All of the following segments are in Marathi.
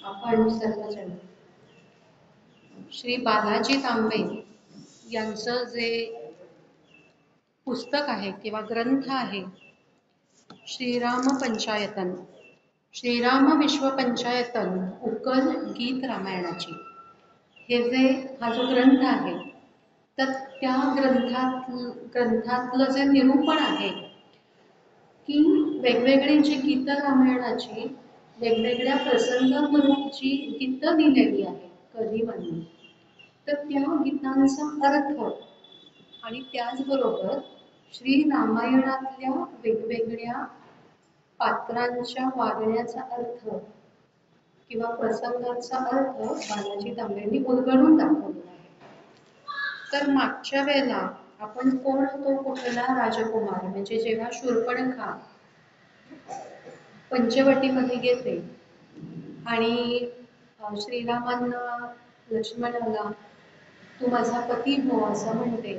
आपण सर्वजण श्री बालाजी तांबे यांचं जे पुस्तक आहे किंवा ग्रंथ आहे श्रीराम पंचायतन, श्रीराम विश्व पंचायतन उकल गीत रामायणाची, हे जे हा जो ग्रंथ आहे तर त्या ग्रंथातलं जे निरूपण आहे की वेगवेगळी जी गीतं रामायणाची वेगवेगळ्या प्रसंगानुरूप जी गीतं दिलेली आहे कवींनी, तर त्या गीतांचा अर्थ आणि त्याचबरोबर श्री रामायणातल्या वेगवेगळ्या पात्रांच्या वागण्याचा अर्थ किंवा प्रसंगाचा अर्थ बालाजी तांबेंनी उलगडून दाखवलेला आहे. तर मागच्या वेळेला आपण कोण तो कुठला राजकुमार म्हणजे जेव्हा शूर्पणखा पंचवटीमध्ये घेते आणि श्रीरामांना लक्ष्मणाला तू माझा पती हो असं म्हणते,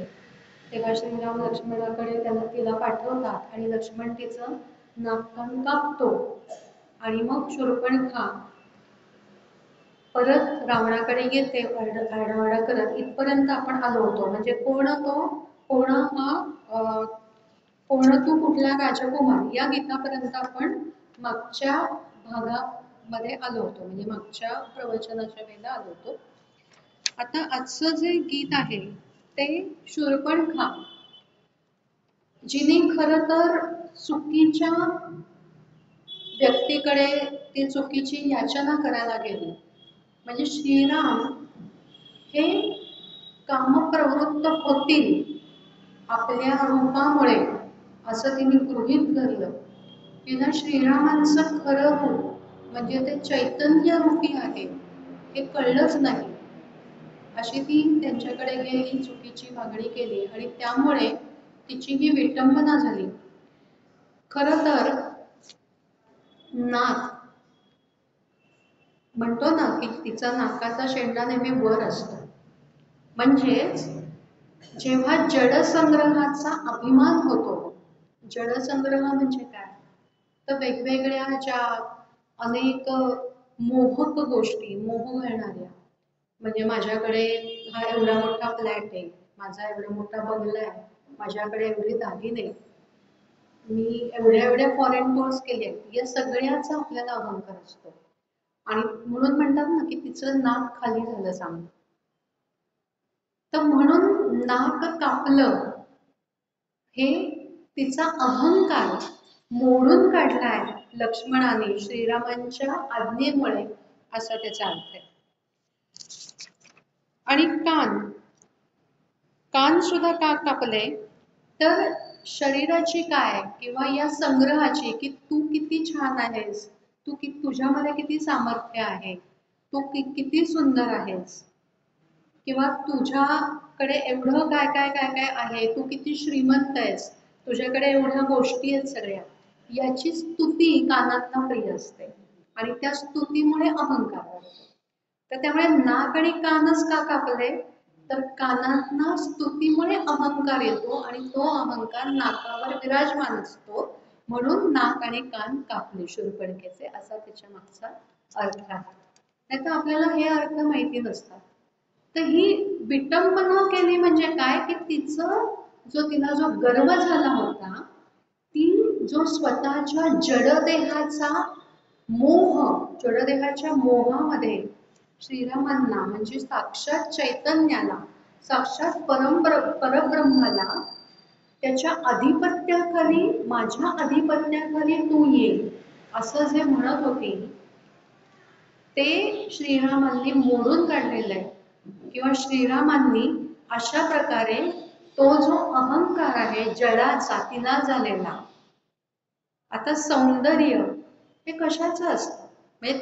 तेव्हा श्रीराम लक्ष्मणाकडे तिला पाठवतात आणि लक्ष्मण तिचं नाककान कापतो आणि मग शूर्पणखा परत रावणाकडे येते आरडाओरडा करत. इथपर्यंत आपण आलो होतो. म्हणजे कोण तू कुठला राजकुमार या गीतापर्यंत आपण मागच्या भागामध्ये आलो होतो, म्हणजे मागच्या प्रवचनाच्या वेळेला आलो होतो. आता आजचं जे गीत आहे ते शूर्पणखा जिने खरं तर चुकीच्या व्यक्तीकडे ती चुकीची याचना करायला गेली. म्हणजे श्रीराम हे कामप्रवृत्त होतील आपल्या रूपामुळे असं तिने गृहीत धरलं. तिला श्रीरामांचं खरं रूप म्हणजे ते चैतन्य रूपी आहे हे कळलंच नाही, अशी ती त्यांच्याकडे गेली, चुकीची मागणी केली आणि त्यामुळे तिची ही विटंबना झाली. खरं तर नाक म्हणतो ना की तिचा नाकाचा शेंडा नेहमी वर असतो. म्हणजेच जेव्हा जडसंग्रहाचा अभिमान होतो, जडसंग्रह म्हणजे काय तर वेगवेगळ्या ज्या अनेक मोहक गोष्टी, मोह घालणाऱ्या, म्हणजे माझ्याकडे हा एवढा मोठा फ्लॅट आहे, माझा एवढा मोठा बंगला आहे, माझ्याकडे एवढे दागिने, मी एवढ्या फॉरेन टूर्स केले, या सगळ्याचा आपल्याला अहंकार असतो. आणि म्हणून म्हणतात ना की तिचं नाक खाली झालं सांग. तर म्हणून नाक कापलं हे तिचा अहंकार मोडून काढलाय लक्ष्मणाने श्रीरामांच्या आज्ञेमुळे, असा त्याचा अर्थ आहे. आणि कान सुद्धा का कापले तर शरीराची काय किंवा या संग्रहाची की तू किती छान आहेस, तुझ्यामध्ये किती सामर्थ्य आहे, तू किती सुंदर आहेस, किंवा तुझ्याकडे एवढं काय काय काय काय आहे, तू किती श्रीमंत आहेस, तुझ्याकडे एवढ्या गोष्टी आहेत सगळ्या, याची स्तुती कानांना प्रिय असते आणि त्या स्तुतीमुळे अहंकार वाढतो. तर त्यामुळे नाक आणि कानच का कापले तर कानांना स्तुतीमुळे अहंकार येतो आणि तो अहंकार नाकावर विराजमान असतो, म्हणून नाक आणि कान कापले शूर्पणखेचे, असा त्याच्या मागचा अर्थ आहे. नाही तर आपल्याला हे अर्थ माहिती नसतात. तर ही विटंबना केली म्हणजे काय की तिला जो गर्व झाला होता, ती जो स्वतःच्या जडदेहाचा मोह, जडदेहाच्या मोहामध्ये श्रीरामांना म्हणजे साक्षात चैतन्याला, साक्षात परब्रह्माला त्याच्या अधिपत्याखाली, माझ्या अधिपत्याखाली तू ये असं जे म्हणत होती, ते श्रीरामांनी मोडून काढलेलं आहे. किंवा श्रीरामांनी अशा प्रकारे तो जो अहंकार आहे जडाचा तिला झालेला, आता सौंदर्य हे कशाचं असतं, म्हणजे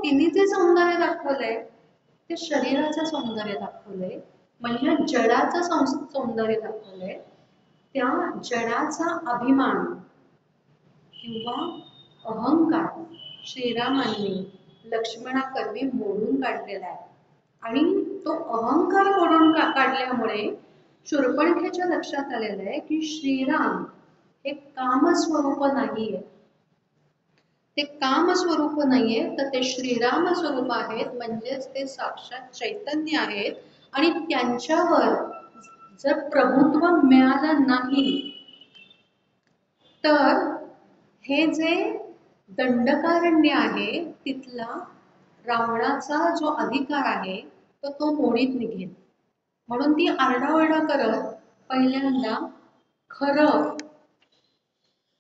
तिने जे सौंदर्य दाखवलंय ते शरीराचं सौंदर्य दाखवलंय, म्हणजे जडाचं सौंदर्य दाखवलंय. त्या जडाचा अभिमान किंवा अहंकार श्रीरामांनी लक्ष्मणाकरवी मोडून काढलेला आहे. आणि तो अहंकार मोडून काढल्यामुळे शूर्पणखेच्या लक्षात आलेलं आहे की श्रीराम हे कामस्वरूप नाहीये, ते काम स्वरूप नाहीये, तर ते श्रीराम स्वरूप आहेत, म्हणजेच ते साक्षात चैतन्य आहेत. आणि त्यांच्यावर जर प्रभुत्व मिळालं नाही, तर हे जे दंडकारण्य आहे तिथला रावणाचा जो अधिकार आहे तो मोडीत निघेल. म्हणून ती आरडाओरडा करत पहिल्यांदा खरं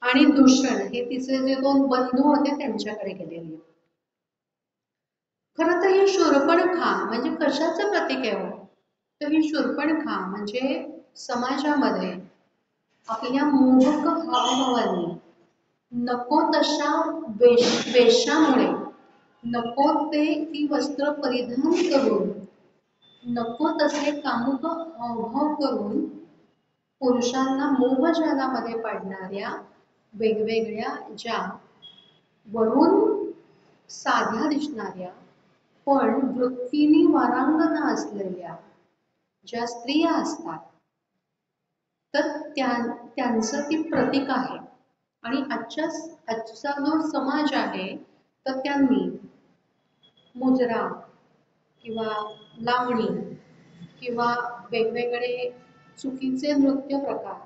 आणि दूषण हे तिचे जे दोन बंधू होते त्यांच्याकडे गेलेली. खरं तर ही शूर्पणखा म्हणजे कशाचं प्रतीक आहे हो? तर ही शूर्पणखा म्हणजे समाजामध्ये आपल्या मोहक हावभावाने नको तशा वेशामुळे नको ते ती वस्त्र परिधान करून नको तसे कामुक हावभाव करून पुरुषांना मोहजालामध्ये पाडणाऱ्या वेगवेगळ्या ज्या वरून साध्या दिसणाऱ्या पण वृत्तीने वारांगना असलेल्या ज्या स्त्रिया असतात, तर त्यांचं ती प्रतीक आहे. आणि आजचा जो समाज आहे तर त्यांनी मुजरा किंवा लावणी किंवा वेगवेगळे चुकीचे नृत्य प्रकार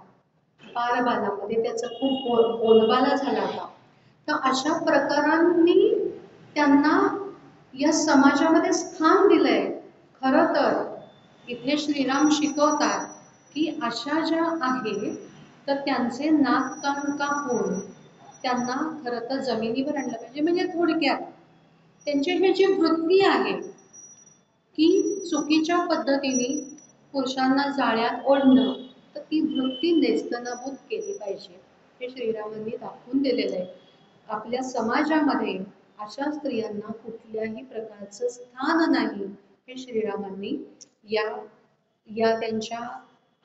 बालबालामध्ये त्याचा खूप बोलबाला झाला होता. तर अशा प्रकारांनी त्यांना या समाजामध्ये स्थान दिलंय. खरं तर इथे श्रीराम शिकवतात की अशा ज्या आहेत तर त्यांचे नाक कान कापून त्यांना खरं तर जमिनीवर आणलं पाहिजे. म्हणजे थोडक्यात त्यांची ही जी वृत्ती आहे की चुकीच्या पद्धतीने पुरुषांना जाळ्यात ओढणं, तर ती वृत्ती नेस्तनाबूत केली पाहिजे. हे श्रीरामांनी दाखवून दिलेलं आहे. आपल्या समाजामध्ये अशा स्त्रियांना कुठल्याही प्रकारचं स्थान नाही, हे श्रीरामांनी या त्यांच्या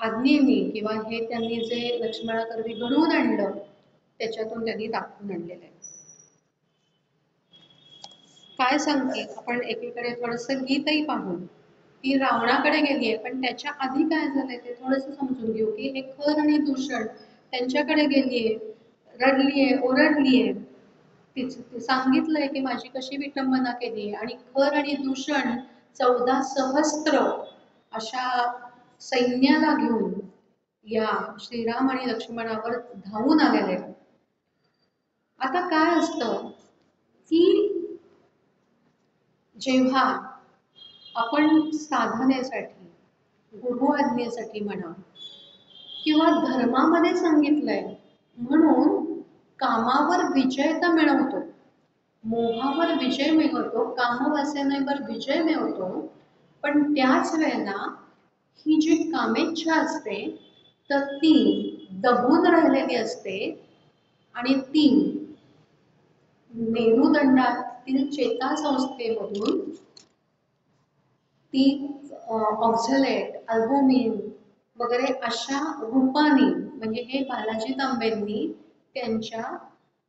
आज्ञेने किंवा हे त्यांनी जे लक्ष्मणाकरवी घडवून आणलं त्याच्यातून त्यांनी दाखवून आणलेलं आहे. काय सांगते आपण एकीकडे थोडंसं गीतही पाहू. ती रावणाकडे गेली आहे, पण त्याच्या आधी काय झालंय ते थोडंसं समजून घेऊ की हे खर आणि दूषण त्यांच्याकडे गेलीये, रडलीये, ओरडलीये, सांगितलंय की माझी कशी विटंबना केली. आणि खर आणि दूषण 14 सहस्त्र अशा सैन्याला घेऊन या श्रीराम आणि लक्ष्मणावर धावून आलेले. आता काय असतं की जेव्हा आपण साधनेसाठी, गुरु आज्ञेसाठी म्हणा किंवा धर्मामध्ये सांगितलंय म्हणून कामावर विजय तर मिळवतो, मोहावर विजय मिळवतो, कामवासनेवर विजय मिळवतो, पण त्याच वेळेला ही जी कामेच्छा असते तर ती दबून राहिलेली असते आणि ती मेरुदंडातील चेतासंस्थेमधून ती ऑक्झलेट, अल्बुमिन वगैरे अशा रूपाने, म्हणजे हे बालाजी तांबेंनी त्यांच्या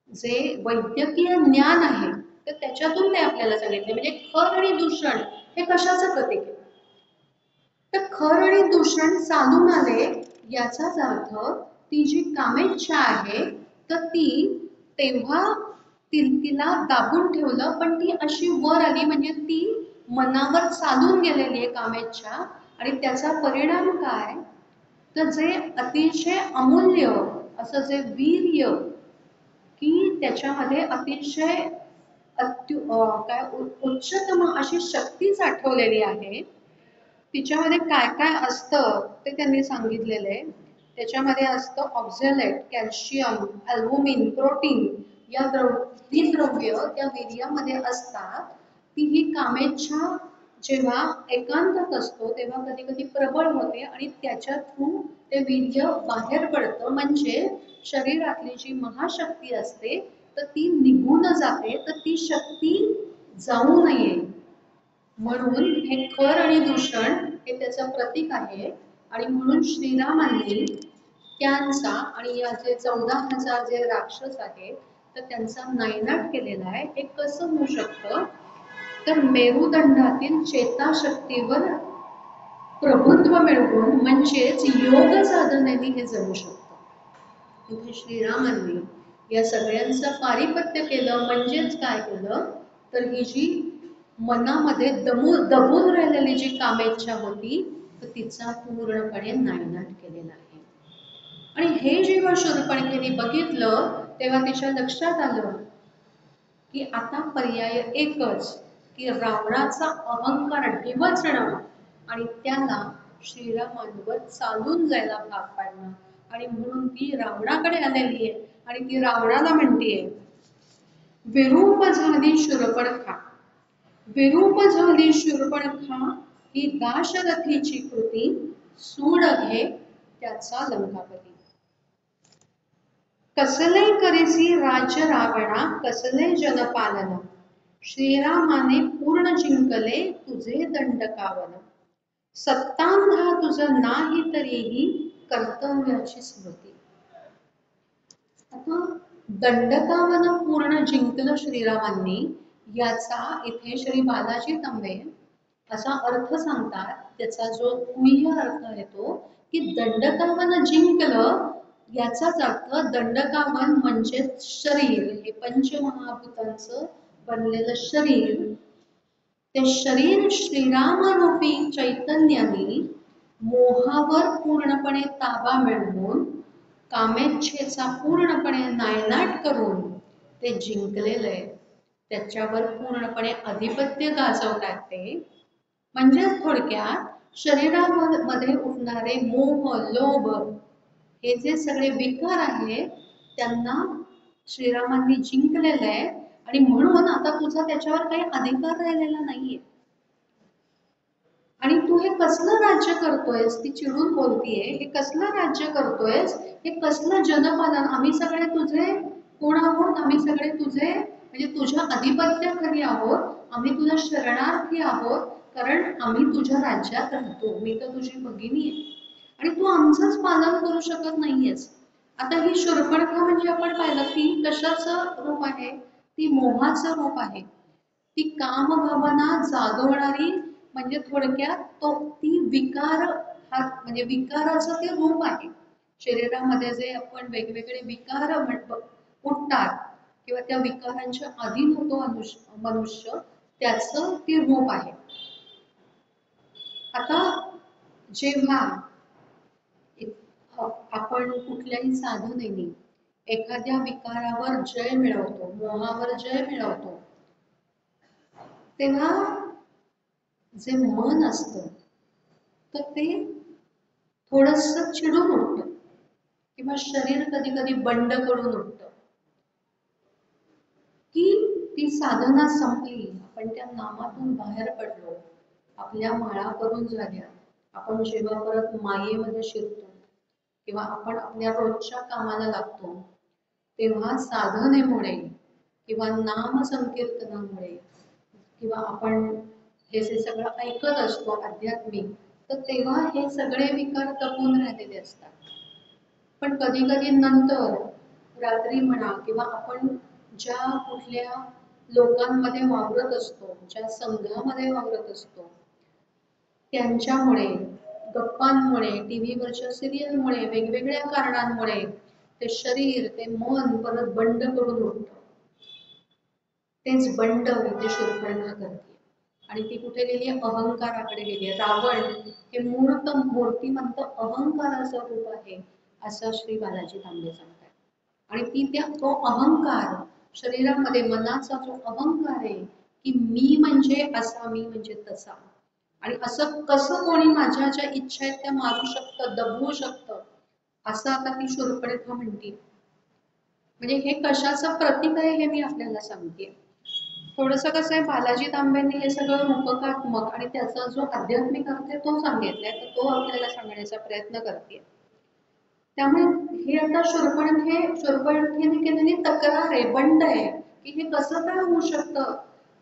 जे वैद्यकीय ज्ञान आहे तर त्याच्यातून ते आपल्याला सांगितले. म्हणजे खर आणि दूषण हे कशाचं प्रतीक आहे? तर खर आणि दूषण चालून आले याचाच अर्थ ती जी कामेच्छा आहे तर ती तेव्हा तिला दाबून ठेवलं, पण ती अशी वर आली, म्हणजे ती मनावर चालून गेलेली आहे कामेच्छा. आणि त्याचा परिणाम काय, तर जे अतिशय अमूल्य असं जे वीर्य की त्याच्यामध्ये अतिशय काय उच्चतम अशी शक्ती साठवलेली आहे, तिच्यामध्ये काय काय असतं ते त्यांनी सांगितलेलं आहे. त्याच्यामध्ये असतं ऑक्झॅलेट, कॅल्शियम, अल्बुमिन, प्रोटीन या द्रव्य त्या वीर्यामध्ये असतात. ती ही कामेच्छा जेव्हा एकांतात असतो तेव्हा कधी कधी प्रबळ होते आणि त्याच्या थ्रू ते वीर्य बाहेर पडतं. म्हणजे शरीरातली जी महाशक्ती असते तर ती निघून जाते, तर ती शक्ती जाऊ नये म्हणून हे खर आणि दूषण हे त्याचं प्रतीक आहे. आणि म्हणून श्रीरामांनी त्यांचा आणि या जे 14,000 जे राक्षस आहेत तर त्यांचा नायनाट केलेला आहे. हे कसं होऊ शकतं, तर मेरुदंडातील चेताशक्तीवर प्रभुत्व मिळवून, म्हणजेच योग साधनेने हे जमू शकतं. इथे श्रीरामांनी या सगळ्यांचं पारिपत्य केलं म्हणजेच काय केलं तर ही जी मनामध्ये दबून राहिलेली जी कामेच्छा होती तर तिचा पूर्णपणे नायनाट केलेला आहे. आणि हे जेव्हा शूर्पणखेने बघितलं तेव्हा तिच्या लक्षात आलं की आता पर्याय एकच की रावणाचा अहंकार डिवचणं आणि त्याला श्रीरामांवर चालून जायला भाग पाडणं. आणि म्हणून ती रावणाकडे आलेली आहे आणि ती रावणाला म्हणतीये, विरूप झाली शूर्पणखा, विरूप झाली शूर्पणखा ही दाशरथीची कृती, सूड घे त्याचा लंकापती. कसले करीसी राज्य रावणा, कसले जनपालन, श्रीरामाने पूर्ण जिंकले तुझे दंडकावन, सत्तांधा तुझ नाही तरीही कर्तव्याची स्मृती. आता दंडकावन पूर्ण जिंकलं श्रीरामांनी याचा इथे श्री बालाजी तांबे असा अर्थ सांगतात. त्याचा जो गुह्य अर्थ येतो की दंडकावन जिंकलं याचाच अर्थ दंडकावन म्हणजे शरीर, हे पंचमहाभूतांचं बनलेलं शरीर, ते शरीर श्रीरामरूपी चैतन्याने मोहावर पूर्णपणे ताबा मिळवून कामेच्छेचा पूर्णपणे नायनाट करून ते जिंकलेलं आहे. त्याच्यावर पूर्णपणे अधिपत्य गाजवतात ते. म्हणजेच थोडक्यात शरीरामध्ये उठणारे मोह, लोभ हे जे सगळे विकार आहेत त्यांना श्रीरामांनी जिंकलेलं आहे आणि म्हणून आता तुझा त्याच्यावर काही अधिकार राहिलेला नाहीये. आणि तू हे कसलं राज्य करतोयस, ती चिडून बोलतीये, हे कसलं राज्य करतोयस, हे कसलं जनपालन, आम्ही सगळे तुझे कोण आहोत, आम्ही सगळे तुझे म्हणजे तुझ्या अधिपत्याखाली आहोत, आम्ही तुझ्या शरणार्थी आहोत, कारण आम्ही तुझ्या राज्यात राहतो, मी तर तुझी भगिनी आहे आणि तू आमचंच पालन करू शकत नाहीयेस. आता ही शूर्पणखा म्हणजे आपण पाहिलं ती कशाचं रूप आहे, ती मोहाचं रूप आहे. ती कामभावना जागवणारी म्हणजे थोडक्यात तो ती विकार हा म्हणजे विकाराचं ते रूप आहे. शरीरामध्ये जे आपण वेगवेगळे विकार उठतात किंवा त्या विकारांच्या अधीन होतो मनुष्य त्याचं ते रूप आहे. आता जेव्हा आपण कुठल्याही साधनेने एखाद्या विकारावर जय मिळवतो, मोहावर जय मिळवतो, तेव्हा जे मन असतं तर ते थोडंसं चिडून उठतं किंवा शरीर कधी कधी बंड करून उठतं की ती साधना संपली, आपण त्या नामातून बाहेर पडलो, आपल्या माळा करून झाल्या, आपण जेव्हा परत मायेमध्ये शिरतो किंवा आपण आपल्या रोजच्या कामाला लागतो तेव्हा साधनेमुळे किंवा नाम संकीर्तनामुळे किंवा आपण हे जे सगळं ऐकत असतो आध्यात्मिक, तर तेव्हा हे सगळे विकार दबून राहिलेले असतात. पण कधी कधी नंतर रात्री म्हणा किंवा आपण ज्या कुठल्या लोकांमध्ये वावरत असतो, ज्या संघामध्ये वावरत असतो, त्यांच्यामुळे, गप्पांमुळे, टीव्हीवरच्या सिरियलमुळे, वेगवेगळ्या कारणांमुळे ते शरीर, ते मन परत बंड करून उठतं. तेच बंड इथे शूर्पणखा करते आणि ती कुठे गेली, अहंकाराकडे गेली. रावण हे मूर्तिमंत अहंकाराचं रूप आहे असं श्री बालाजी तांबे सांगतात. आणि ती तो अहंकार शरीरामध्ये, मनाचा जो अहंकार आहे की मी म्हणजे असा, मी म्हणजे तसा, आणि असं कसं कोणी माझ्या ज्या इच्छा आहेत त्या मारू शकतं, दबवू शकतं, असं आता ती शूर्पणखा म्हणते. म्हणजे हे कशाचं प्रतीक आहे हे मी आपल्याला सांगते. थोडंसं कसं आहे, बालाजी तांबेंनी हे सगळं रूपकात्मक आणि त्याचा जो आध्यात्मिक अर्थ आहे तो सांगितलाय, तर तो आपल्याला सांगण्याचा प्रयत्न करते. त्यामुळे हे आता शूर्पणखेने केलेली तक्रार आहे, बंड आहे की हे कसं काय होऊ शकतं,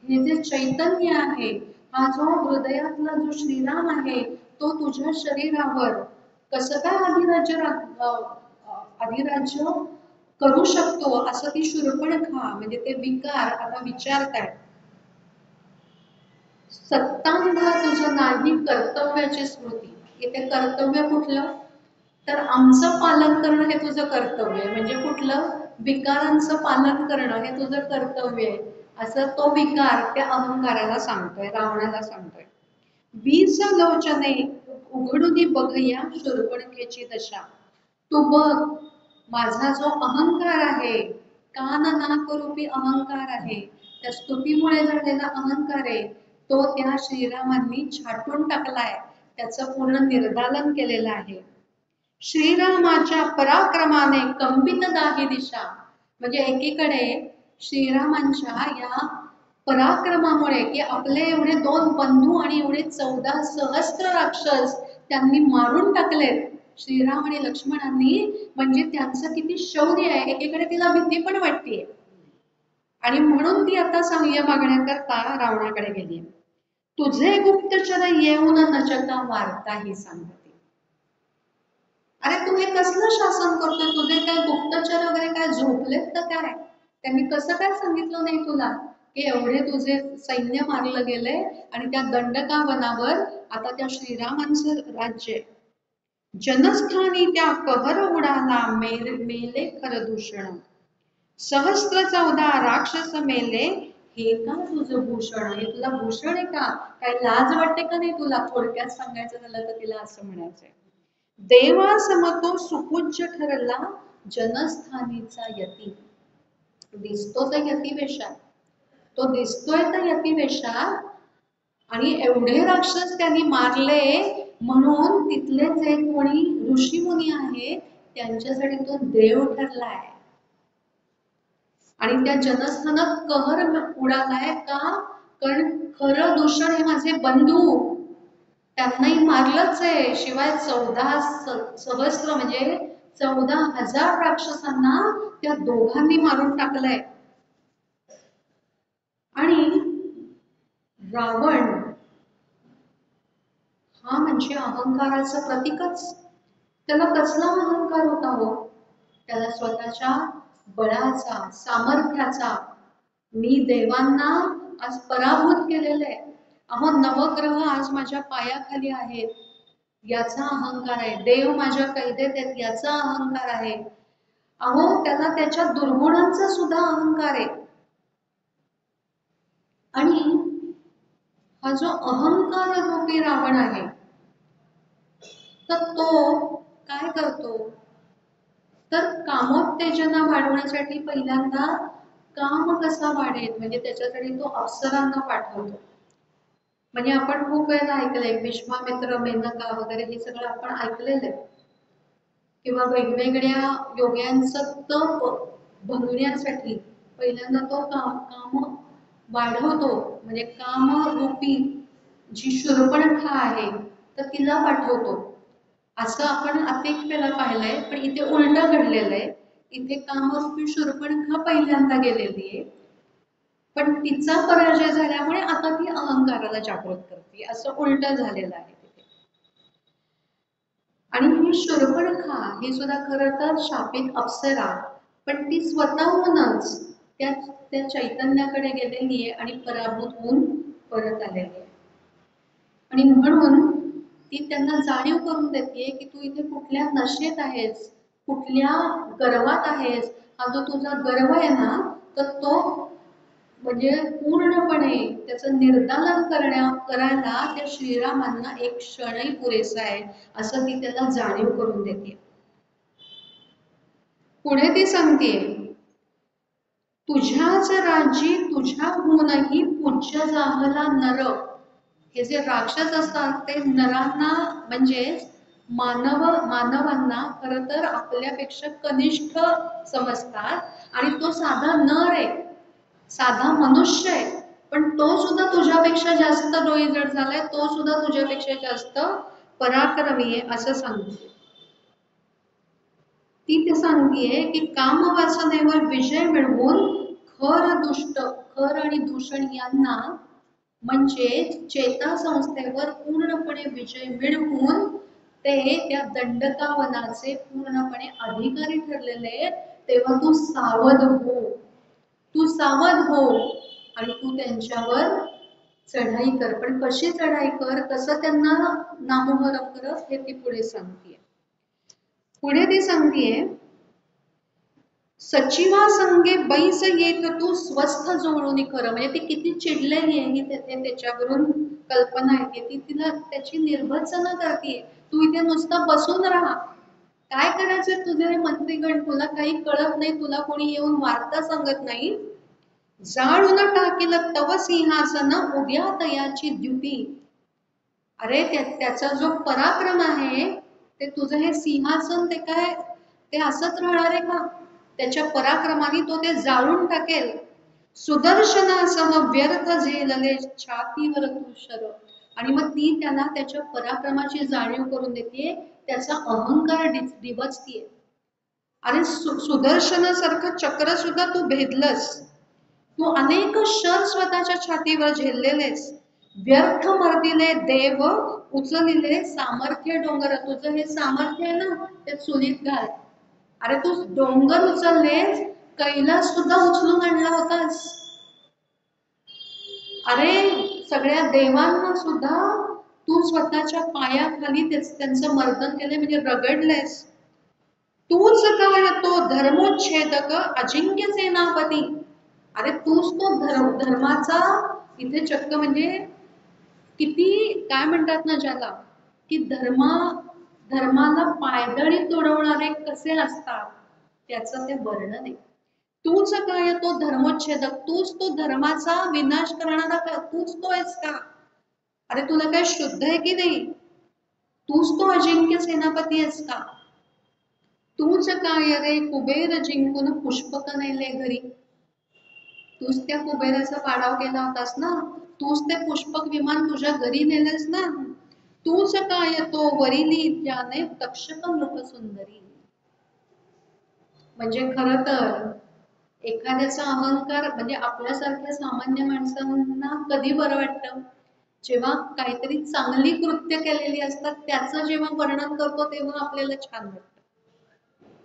हे जे चैतन्य आहे, हा जो हृदयातला जो श्रीराम आहे तो तुझ्या शरीरावर कसं काय अधिराज्य करू शकतो, असं ती शूर्पणखा म्हणजे ते विकार आता विचारतायत. सत्तांधा तुझं नाही कर्तव्याची स्मृती. इथे कर्तव्य कुठलं, तर आमचं पालन करणं हे तुझं कर्तव्य आहे. म्हणजे कुठलं, विकारांचं पालन करणं हे तुझं कर्तव्य आहे, असं तो विकार त्या अहंकाराला सांगतोय, रावणाला सांगतोय. 20 लोचने उघडून बघया शूर्पणखेची दशा. तू बघ, माझा जो अहंकार आहे, कान नाक रूपी अहंकार आहे, त्या स्तुतीमुळे झालेला अहंकार आहे, तो त्या श्रीरामांनी छाटून टाकलाय, त्याचं पूर्ण निर्दालन केलेलं आहे. श्रीरामाच्या पराक्रमाने कंपित दाही दिशा. म्हणजे एकीकडे श्रीरामांच्या या पराक्रमामुळे, की आपले एवढे 2 बंधू आणि एवढे 14 सहस्त्र राक्षस त्यांनी मारून टाकलेत श्रीराम आणि लक्ष्मणांनी, म्हणजे त्यांचं किती शौर्य आहे. एकीकडे तिला भीती पण वाटतेय आणि म्हणून ती आता सहाय्य मागण्याकरता रावणाकडे गेली. तुझे गुप्तचर येऊन नचता वार्ता ही सांगते. अरे तू हे कसलं शासन करतोय, तुझे काय गुप्तचर वगैरे काय झोपलेत का काय? त्यांनी कसं काय सांगितलं नाही तुला की एवढे तुझे सैन्य मारलं गेले आणि त्या दंडका वनावर आता त्या श्रीरामांचं राज्य. जनस्थानी त्या कहर उडाला मेले खरदूषण. सहस्त्र 14 राक्षस मेले, हे का तुझं भूषण? हे तुला भूषण आहे का? काय लाज वाटते का नाही तुला? थोडक्यात सांगायचं झालं तर तिला असं म्हणायचंय. देवा समतो सुपूज्य ठरला जनस्थानीचा यती. दिसतो तर यतिवेशात, तो दिसतोय तर यतिवेशात, आणि एवढे राक्षस त्यांनी मारले म्हणून तिथले जे कोणी ऋषी मुनी आहे त्यांच्यासाठी तो देव ठरलाय. आणि त्या जनस्थानात कहर उडालाय का? कारण खरं दूषण हे माझे बंधू, त्यांनाही मारलंच आहे, शिवाय 14 सहस्त्र म्हणजे 14,000 राक्षसांना त्या दोघांनी मारून टाकलंय. आणि रावण हा म्हणजे अहंकाराचं प्रतीकच. त्याला कसला अहंकार होता हो? त्याला स्वतःच्या बळाचा, सामर्थ्याचा, मी देवांना आज पराभूत केलेलं आहे, अहो नवग्रह आज माझ्या पायाखाली आहेत याचा अहंकार आहे, देव माझ्या कैदेत आहेत याचा अहंकार आहे. अहो त्याला त्याच्या दुर्गुणांचा सुद्धा अहंकार आहे. आणि हा जो अहंकार रूपी रावण आहे, तर तो काय करतो, तर कामोत्तेजना वाढवण्यासाठी पहिल्यांदा काम कसा वाढेल म्हणजे त्याच्यासाठी तो अप्सरांना पाठवतो. म्हणजे आपण खूप वेळा ऐकलंय, विश्वामित्र, मेनका वगैरे हे सगळं आपण ऐकलेलं आहे. किंवा वेगवेगळ्या योग्यांचं तप भंगण्यासाठी पहिल्यांदा तो काम वाढवतो. म्हणजे कामरूपी जी शूर्पणखा आहे तर तिला पाठवतो. असं आपण अनेक वेळा पाहिलंय, पण इथे उलट घडलेलं आहे. इथे कामरूपी शूर्पणखा पहिल्यांदा गेलेली आहे, पण तिचा पराजय झाल्यामुळे आता ती अहंकाराला जागृत करते, असं उलट झालेलं आहे तिथे. आणि ही शूर्पणखा ही सुद्धा खरं तर शापित अप्सरा, पण ती स्वतःहूनच त्या चैतन्याकडे गेलेली आहे आणि पराभूत होऊन परत आलेली आहे. आणि म्हणून ती त्यांना जाणीव करून देते की तू इथे कुठल्या नशेत आहेस, कुठल्या गर्वात आहेस. हा जो तुझा गर्व आहे ना, तर तो म्हणजे पूर्णपणे त्याचं निर्दालन करायला त्या श्रीरामांना एक क्षणही पुरेसा आहे, असं ती त्याला जाणीव करून देते. पुढे ती सांगते, तुझ्याच राज्यी तुझ्याहूनही पूज्य जाहला नर. हे जे राक्षस असतात ते नरांना म्हणजे मानवांना खर तर आपल्यापेक्षा कनिष्ठ समजतात आणि तो साधा नर आहे, साधा मनुष्य आहे, पण तो सुद्धा तुझ्यापेक्षा जास्त डोईजड झालाय, तो सुद्धा तुझ्यापेक्षा जास्त पराक्रमी आहे असं सांगते. ती ते सांगतेय की कामवासनेवर विजय मिळवून खर आणि दूषण यांना म्हणजे चेता संस्थेवर पूर्णपणे विजय मिळवून ते त्या दंडकावनाचे पूर्णपणे अधिकारी ठरलेले. तेव्हा तू सावध हो, तू सावध हो आणि तू त्यांच्यावर चढाई कर. पण कशी चढाई कर, कसं त्यांना नामोहरम कर, हे ती पुढे सांगते. पुढे ती सांगतेय, सचिवा संगे बैस येत तू स्वस्थ जोडून खरं. म्हणजे ती किती चिडलेली आहे ही त्याच्यावरून कल्पना येते. ती तिला त्याची निर्भत्सना करते. तू इथे नुसतं बसून राहा. काय करायचं तुझे हे मंत्रीगण, तुला काही कळत नाही, तुला कोणी येऊन वार्ता सांगत नाही. जाळून टाकील तव सिंहासन उद्या तयाची द्युती. अरे त्याचा जो पराक्रम आहे, ते तुझं हे सिंहासन ते काय ते असंच राहणार आहे का? त्याच्या पराक्रमाने तो ते जाळून टाकेल. सुदर्शनासह व्यर्थ झेलले छातीवर तुषर. आणि मग ती त्याला त्याच्या पराक्रमाची जाणीव करून देते, त्याचा अहंकार डिवचतीये. अरे सुदर्शनासारखं चक्र सुद्धा तू भेदलंस. तू अनेक शर स्वतःच्या छातीवर झेललेलेस. व्यर्थ मर्दिले देव उचलिले सामर्थ्य डोंगर. तुझं हे सामर्थ्य आहे ना, ते चुलीत घाल. अरे तू डोंगर उचललेस, कैलास सुद्धा उचलून आणला होतास. अरे सगळ्या देवांना सुद्धा तू स्वतःच्या पायाखाली त्यांचं मर्दन केले, म्हणजे रगडलेस. तूच काय तो धर्मोच्छेदक अजिंक्य सेनापती. अरे तूच तो धर्माचा इथे चक्क म्हणजे किती काय म्हणतात ना ज्याला, की धर्माला पायदळी तोडवणारे कसे असतात त्याचं ते वर्णन आहे. तूच काय तो धर्मोच्छेदक, तूच तो धर्माचा विनाश करणारा का, तूच तो आहेस का? अरे तुला काय शुद्ध आहे की नाही? तूच तो अजिंक्य सेनापती आहेस का? तूच काय रे कुबेर जिंकून पुष्पक नेले घरी. तूच त्या कुबेराचा पाडाव केला होतास ना, तूच ते पुष्पक विमान तुझ्या घरी नेलेस ना. तूच काय तो वरिली ज्याने तक्षक नृप सुंदरी. म्हणजे खरं तर एखाद्याचा अहंकार म्हणजे आपल्यासारख्या सामान्य माणसांना कधी बरं वाटतं, जेव्हा काहीतरी चांगली कृत्य केलेली असतात त्याचं जेव्हा वर्णन करतो तेव्हा आपल्याला छान वाटतं.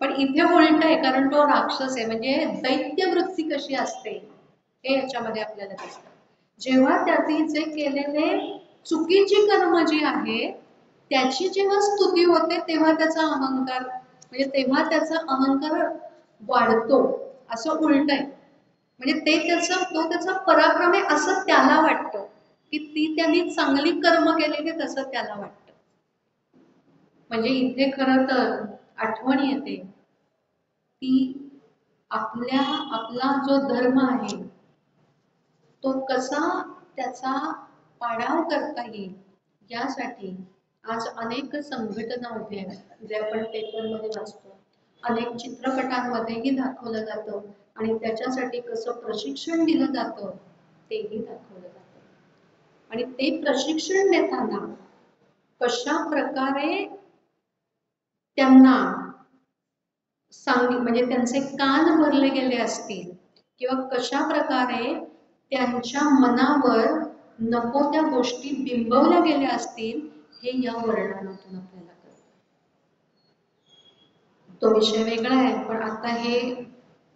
पण इथे उलट आहे, कारण तो राक्षस आहे. म्हणजे दैत्य वृत्ती कशी असते हे याच्यामध्ये आपल्याला दिसतं. जेव्हा त्याची जे केलेले चुकीची कर्म जी आहे त्याची जेव्हा स्तुती होते तेव्हा त्याचा अहंकार म्हणजे तेव्हा त्याचा अहंकार वाढतो. असं उलट आहे. म्हणजे तो त्याचा पराक्रम आहे असं त्याला वाटतं, की ती त्यांनी चांगली कर्म केलेली तसं त्याला वाटतं. म्हणजे इथे खरं तर आठवण येते की आपला जो धर्म आहे तो कसा त्याचा पाडाव करता येईल यासाठी आज अनेक संघटना उभ्या आहेत, जे आपण पेपरमध्ये वाचतो, अनेक चित्रपटांमध्येही दाखवलं जातं आणि त्याच्यासाठी कसं प्रशिक्षण दिलं जातं तेही दाखवलं जातं. आणि ते प्रशिक्षण देताना कशा प्रकारे त्यांना म्हणजे त्यांचे कान भरले गेले असतील किंवा कशा प्रकारे त्यांच्या मनावर नको त्या गोष्टी बिंबवल्या गेल्या असतील हे या वर्णनातून आपल्याला कळतं. तो विषय वेगळा आहे, पण आता हे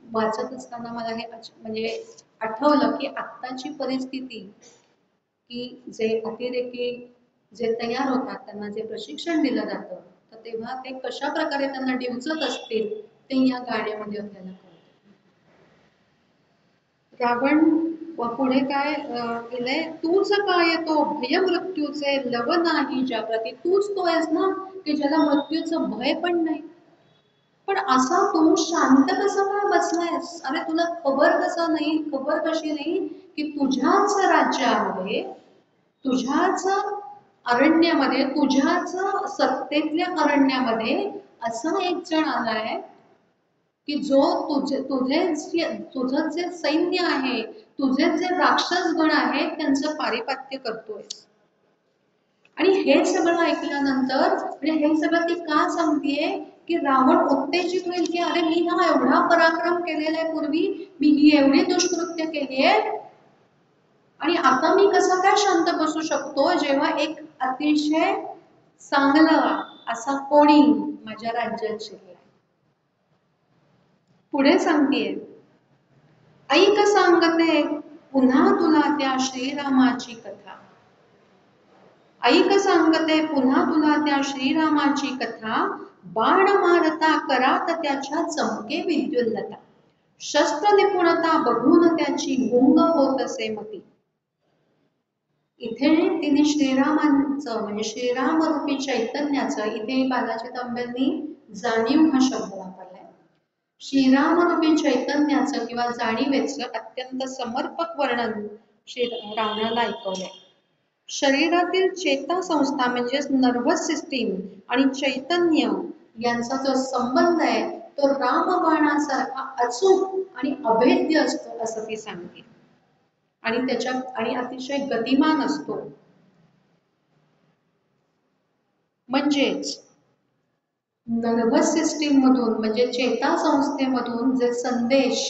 वाचत असताना मला हे म्हणजे आठवलं की आत्ताची परिस्थिती, की जे अतिरेकी जे तयार होतात त्यांना जे प्रशिक्षण दिलं जातं तर तेव्हा ते कशा प्रकारे त्यांना डिवचत असतील ते या गाण्यामध्ये आपल्याला कळतं. रावण पुढे काय केलंय, तूच काय तो भय मृत्यूचे लव नाही ज्याप्रती. तूच तो आहेस ना की ज्याला मृत्यूचं भय पण नाही. पण असा तू शांत कसा काय बसलायस? अरे तुला खबर कशी नाही की तुझ्याच राज्यामध्ये, तुझ्याच अरण्यामध्ये, तुझ्याच सत्तेतल्या अरण्यामध्ये असा एक जण आलाय की जो तुझं जे सैन्य आहे, तुझे जे राक्षस गण आहेत त्यांचं पारिपत्य करतोय. आणि हे सगळं ऐकल्यानंतर म्हणजे हे सगळं ती का सांगतेय की रावण उत्तेजित होईल की अरे मी हा एवढा पराक्रम केलेला आहे पूर्वी, मी ही एवढी दुष्कृत्य केली आहे आणि आता मी कसा काय शांत बसू शकतो जेव्हा एक अतिशय चांगला असा कोणी माझ्या राज्यात शिरला. पुढे सांगतेय, ऐक सांगते पुन्हा तुला त्या श्रीरामाची कथा. ऐक सांगते पुन्हा तुला त्या श्रीरामाची कथा, बाण मारता करात त्याच्या चमके विद्युल्लता. शस्त्र निपुणता बघून त्याची गुंग होत असे मती. इथे तिने श्रीरामांचं म्हणजे श्रीरामरूपी चैतन्याचं इथे बालाजी तांबेंनी जाणीव हा शब्द वापरलाय. श्रीरामरूपी चैतन्याचं किंवा जाणीवेचं अत्यंत समर्पक वर्णन श्री रावणाला ऐकवलंय. शरीरातील चेतासंस्था म्हणजेच नर्व्हस सिस्टीम आणि चैतन्य यांचा जो संबंध आहे तो रामबाणासारखा अचूक आणि अभेद्य असतो असं ती सांगते. आणि अतिशय गतिमान असतो. म्हणजेच नर्व्हस सिस्टीम मधून म्हणजे चेतासंस्थेमधून जे संदेश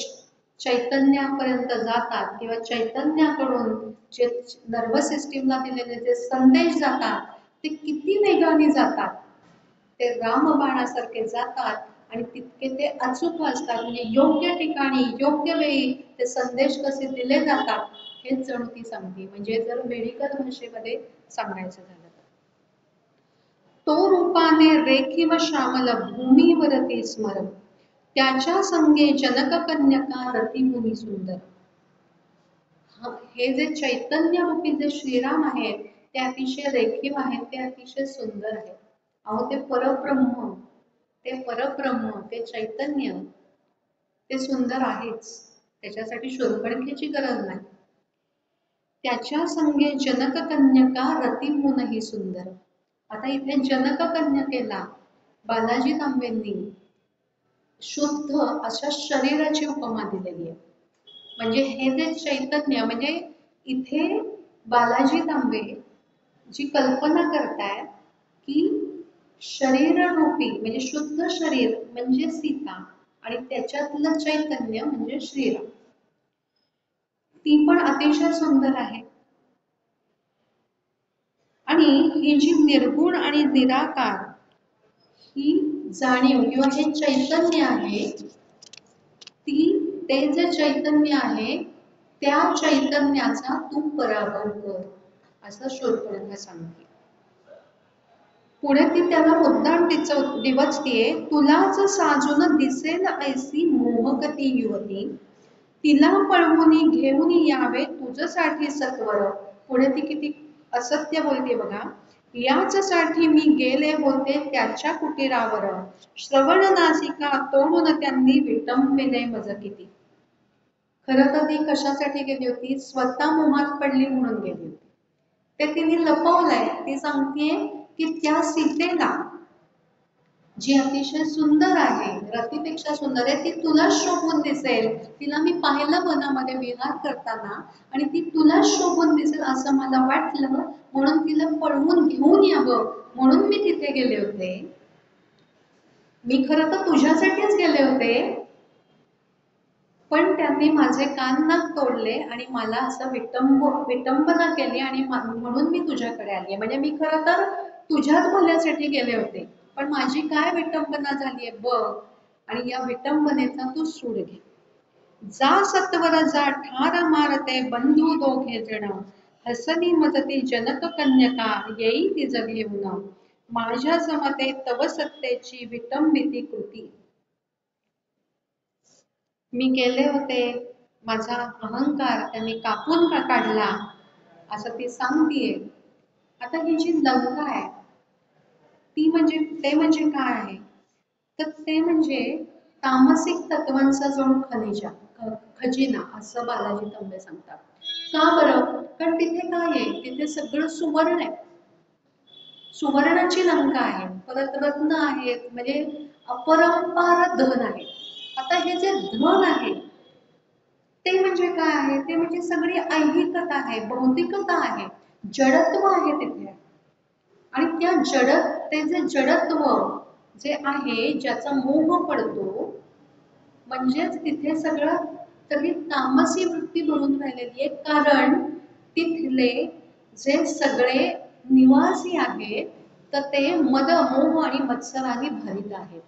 चैतन्यापर्यंत जातात किंवा चैतन्याकडून जे नर्व्हस सिस्टीमला दिलेले जे संदेश जातात ते किती वेगाने जातात, ते रामबाणासारखे जातात आणि तितके ते अचूक असतात. म्हणजे योग्य ठिकाणी योग्य वेळी ते संदेश कसे दिले जातात हेच जणू ती सांगते. म्हणजे जर मेडिकल भाषेमध्ये सांगायचं झालं तो रूपाने रेखीव श्यामल भूमीवरती स्मर, त्याच्या संगे जनक कन्यका रतिमुनी सुंदर. हे जे चैतन्य रूपी जे श्रीराम आहेत ते अतिशय रेखीव आहेत, ते अतिशय सुंदर आहेत. अहो ते परब्रह्म, ते चैतन्य ते सुंदर आहेच, त्याच्यासाठी शोधखोळीची गरज नाही. त्याच्या संगे जनक कन्यका रतिमुनही सुंदर. आता इथे जनक कन्यकेला बालाजी तांबेंनी शुद्ध अशा शरीराची उपमा दिलेली आहे. म्हणजे हे जे चैतन्य म्हणजे इथे बालाजी तांबे जी कल्पना करतायत की शरीररूपी म्हणजे शुद्ध शरीर म्हणजे सीता आणि त्याच्यातलं चैतन्य म्हणजे श्रीराम, ती पण अतिशय सुंदर आहे. आणि ही जी निर्गुण आणि निराकार ही जाणीव किंवा हे चैतन्य आहे, ते जे चैतन्य आहे त्या चैतन्याचा तू पराभव कर असं शोधखोळीला सांगते. पुढे ती त्याला मुद्दाम डिवचतीये, तुलाच साजून दिसेल ऐसी मोहकती युवती, तिला पळवून घेऊन यावे तुझसाठी सत्वर. पुढे ती किती असत्य बोलते बघा. याच साठी मी गेले होते त्याच्या कुटीरावर, श्रवण नासिका तोडून त्यांनी विटंबिले मज किती. खरं तर ती कशासाठी गेली होती? स्वतः मोहात पडली म्हणून गेली होती. ते तिने लपवलंय. ती सांगतेय की त्या सीतेला जी अतिशय सुंदर आहे, रतीपेक्षा सुंदर आहे, ती तुला शोभून दिसेल. तिला मी पाहिलं वनामध्ये विहार करताना आणि ती तुला शोभून दिसेल असं मला वाटलं, म्हणून तिला पळवून घेऊन यावं म्हणून मी तिथे गेले होते. मी खरं तर तुझ्यासाठीच गेले होते, पण त्यांनी माझे कान नाक तोडले आणि मला असं विटंबना केली आणि म्हणून मी तुझ्याकडे आली. म्हणजे मी खरं तर तुझ्याच भल्यासाठी गेले होते, पण माझी काय विटंबना झालीये बघ, आणि या विटंबनेचा तू सूड घे. जा सत्वर जा ठार मारते बंधू दोघे जण, हसनी मदती जनक कन्यका येई तिज घेऊन, माझ्या समते तव सत्तेची विटंबिती कृती. मी गेले होते, माझा अहंकार त्यांनी कापून काढला असं ती सांगतीये. आता ही जी लंका आहे ती म्हणजे ते म्हणजे काय आहे, तर ते म्हणजे तामसिक तत्वांचा जो खजिना असं बालाजी तांबे सांगतात. का बरं? कारण तिथे काय आहे, तिथे सगळं सुवर्ण आहे, सुवर्णाची लंका आहे, परत रत्न आहेत, म्हणजे अपरंपार धन आहे. आता हे जे धन आहे ते म्हणजे काय आहे, ते म्हणजे सगळी ऐहिकता आहे, भौतिकता आहे, जडत्व आहे तिथे. आणि त्या ते जे जडत्व जे आहे ज्याचा मोह पडतो, म्हणजेच तिथे सगळी तामसी वृत्ती भरून राहिलेली आहे. कारण तिथले जे सगळे निवासी आहेत तर ते मद मोह आणि मत्सराने भरित आहेत.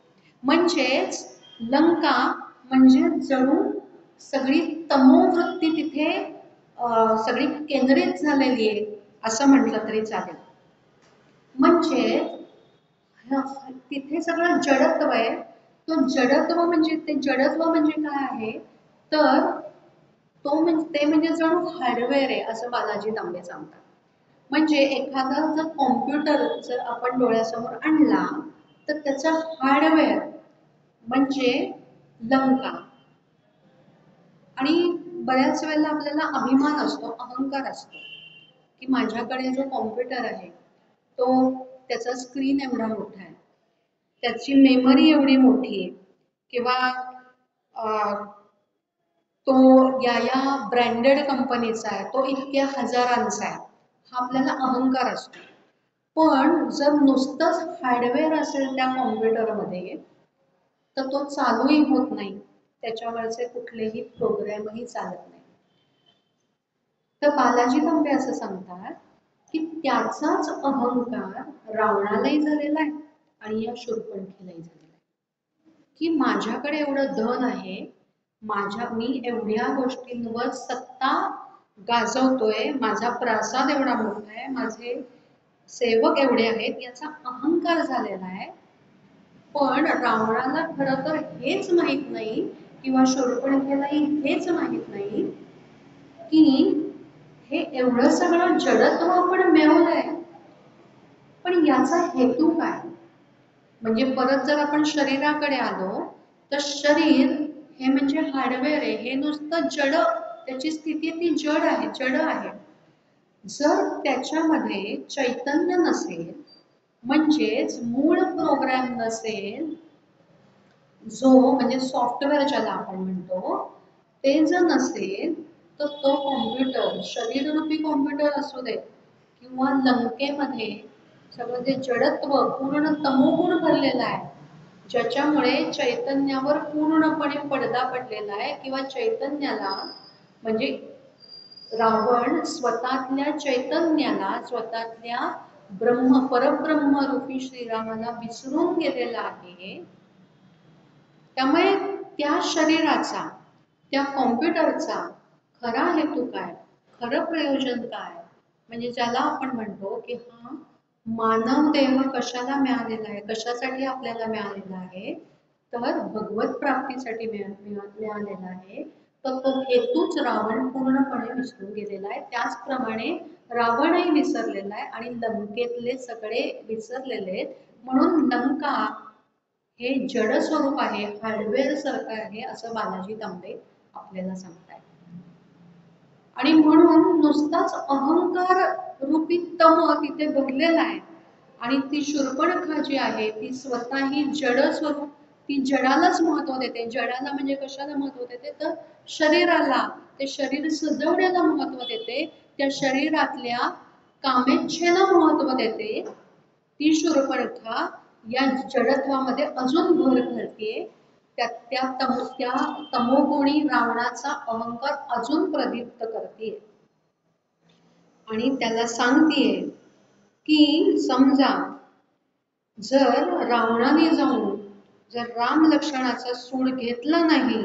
म्हणजेच लंका म्हणजे जणू सगळी तमोवृत्ती तिथे सगळी केंद्रित झालेली आहे असं म्हटलं तरी चालेल. म्हणजे तिथे सगळं जडत्व आहे ते जडत्व म्हणजे काय आहे, तर ते म्हणजे जणू हार्डवेअर आहे असं बालाजी तांबे सांगतात. म्हणजे एखादा जर कॉम्प्युटर जर आपण डोळ्यासमोर आणला तर त्याचा हार्डवेअर म्हणजे लंका. आणि बऱ्याच वेळेला आपल्याला अभिमान असतो, अहंकार असतो, की माझ्याकडे जो कॉम्प्युटर आहे तो त्याचा स्क्रीन एवढा मोठा आहे, त्याची मेमरी एवढी मोठी आहे, किंवा तो या ब्रँडेड कंपनीचा आहे, तो इतक्या हजारांचा आहे, हा आपल्याला अहंकार असतो. पण जर नुसतंच हार्डवेअर असेल त्या कॉम्प्युटरमध्ये तर तो चालूही होत नाही, त्याच्यावरचे कुठलेही प्रोग्रॅमही चालत नाही. तर बालाजी तांबे असं सांगतात की त्याचाच अहंकार रावणालाही झालेला आहे आणि या शूर्पणखीलाही झालेला आहे, की माझ्याकडे एवढं धन आहे, मी एवढ्या गोष्टींवर सत्ता गाजवतोय, माझा प्रासाद एवढा मोठा आहे, माझे सेवक एवढे आहेत, याचा अहंकार झालेला आहे. पण रावणाला खरं तर हेच माहित नाही, किंवा शूर्पणखेलाही हेच माहित नाही की हे एवढं सगळं जडत्व आपण मिळवलंय, पण याचा हेतू काय. म्हणजे परत जर आपण शरीराकडे आलो तर शरीर हे म्हणजे हार्डवेअर आहे, हे नुसतं जड, त्याची स्थिती ती जड आहे. जर त्याच्यामध्ये चैतन्य नसेल, म्हणजेच मूळ प्रोग्राम नसेल, जो म्हणजे सॉफ्टवेअर ज्याला आपण म्हणतो, ते जर नसेल तर तो कॉम्प्युटर, शरीररूपी कॉम्प्युटर असू दे किंवा लंकेमध्ये सगळं जे जडत्व पूर्ण तमोगुण भरलेला आहे, ज्याच्यामुळे चैतन्यावर पूर्णपणे पडदा पडलेला आहे, किंवा चैतन्याला म्हणजे रावण स्वतःतल्या चैतन्याला, स्वतःतल्या परब्रह्म रूपी श्रीरामाला विसरून गेलेला आहे. त्यामुळे त्या शरीराचा, त्या कॉम्प्युटरचा खरा हेतू काय, खरं प्रयोजन काय, म्हणजे ज्याला आपण म्हणतो की हा मानव देह कशाला मिळालेला आहे, कशासाठी आपल्याला मिळालेला आहे, तर भगवत प्राप्तीसाठी मिळालेला आहे. तर तो हेतूच रावण पूर्णपणे विसरून गेलेला आहे. त्याचप्रमाणे रावणही विसरलेला आहे आणि लंकेतले सगळे विसरलेले आहेत. म्हणून लंका हे जड स्वरूप आहे, हार्डवेअर सारखं आहे, असं बालाजी तांबे आपल्याला सांगतायत. आणि म्हणून नुसताच अहंकार रूपी तम तिथे भरलेला आहे. आणि ती शूर्पणखा जी आहे ती स्वतःही जड स्वरूप, ती जडालाच महत्व देते. जडाला म्हणजे कशाला महत्व देते, तर शरीराला, ते शरीर सजवण्याला महत्व देते, त्या शरीरातल्या कामेच्छेला महत्व देते. ती शूर्पणखा या जडत्वामध्ये अजून भर घालते, त्या तमोगुणी रावणाचा अहंकार अजून प्रदीप्त करते आणि त्याला सांगतेय की समजा जर रावणाने जाऊन जर राम लक्ष्मणाचा सूड घेतला नाही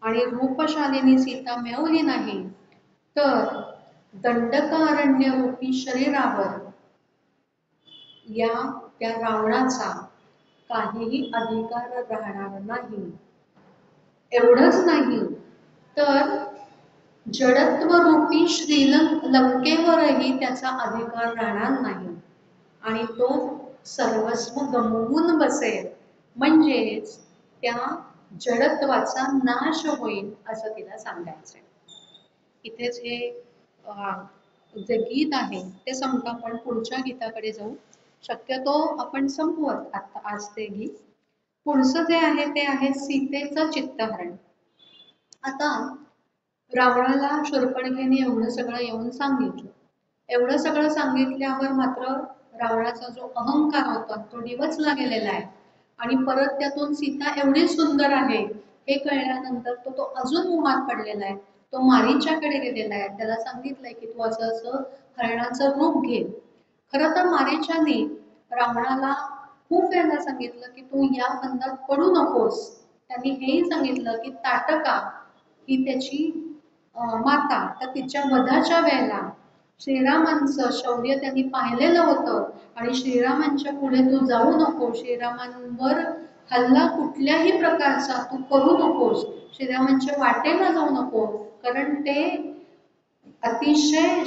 आणि रूपशालीनी सीता मिळवली नाही, तर दंडकारण्य रूपी शरीरावर त्या रावणाचा काहीही अधिकार राहणार नाही. एवढंच नाही तर जडत्व रूपी लंकेवरही त्याचा अधिकार राहणार नाही आणि तो सर्वस्व गमवून बसेल, म्हणजेच त्या जडत्वाचा नाश होईल असं तिला सांगायचंय. इथेच हे जे गीत आहे ते संपतं. आपण पुढच्या गीताकडे जाऊ. शक्यतो आपण संपवत आता आज ते गीत. पुढचं जे आहे ते आहे सीतेचं चित्तहरण. आता रावणाला शूर्पणखेने एवढं सगळं येऊन सांगितलं. एवढं सगळं सांगितल्यावर मात्र रावणाचा जो अहंकार होता तो डिवचला गेलेला आहे. आणि परत त्यातून सीता एवढी सुंदर आहे हे कळल्यानंतर तो अजून मोहात पडलेला आहे. तो मारीच्याकडे गेलेला आहे. त्याला सांगितलंय की तू असं असं हरणाचं रूप घे. खरं तर मारीच्याने रावणाला खूप वेळा सांगितलं की तू या बंधात पडू नकोस. त्यांनी हेही सांगितलं की ताटका ही त्याची माता, तर तिच्या वधाच्या वेळेला श्रीरामांचं शौर्य त्यांनी पाहिलेलं होतं आणि श्रीरामांच्या पुढे तू जाऊ नको, श्रीरामांवर हल्ला कुठल्याही प्रकारचा तू करू नकोस, श्रीरामांच्या वाटेला जाऊ नको, कारण ते अतिशय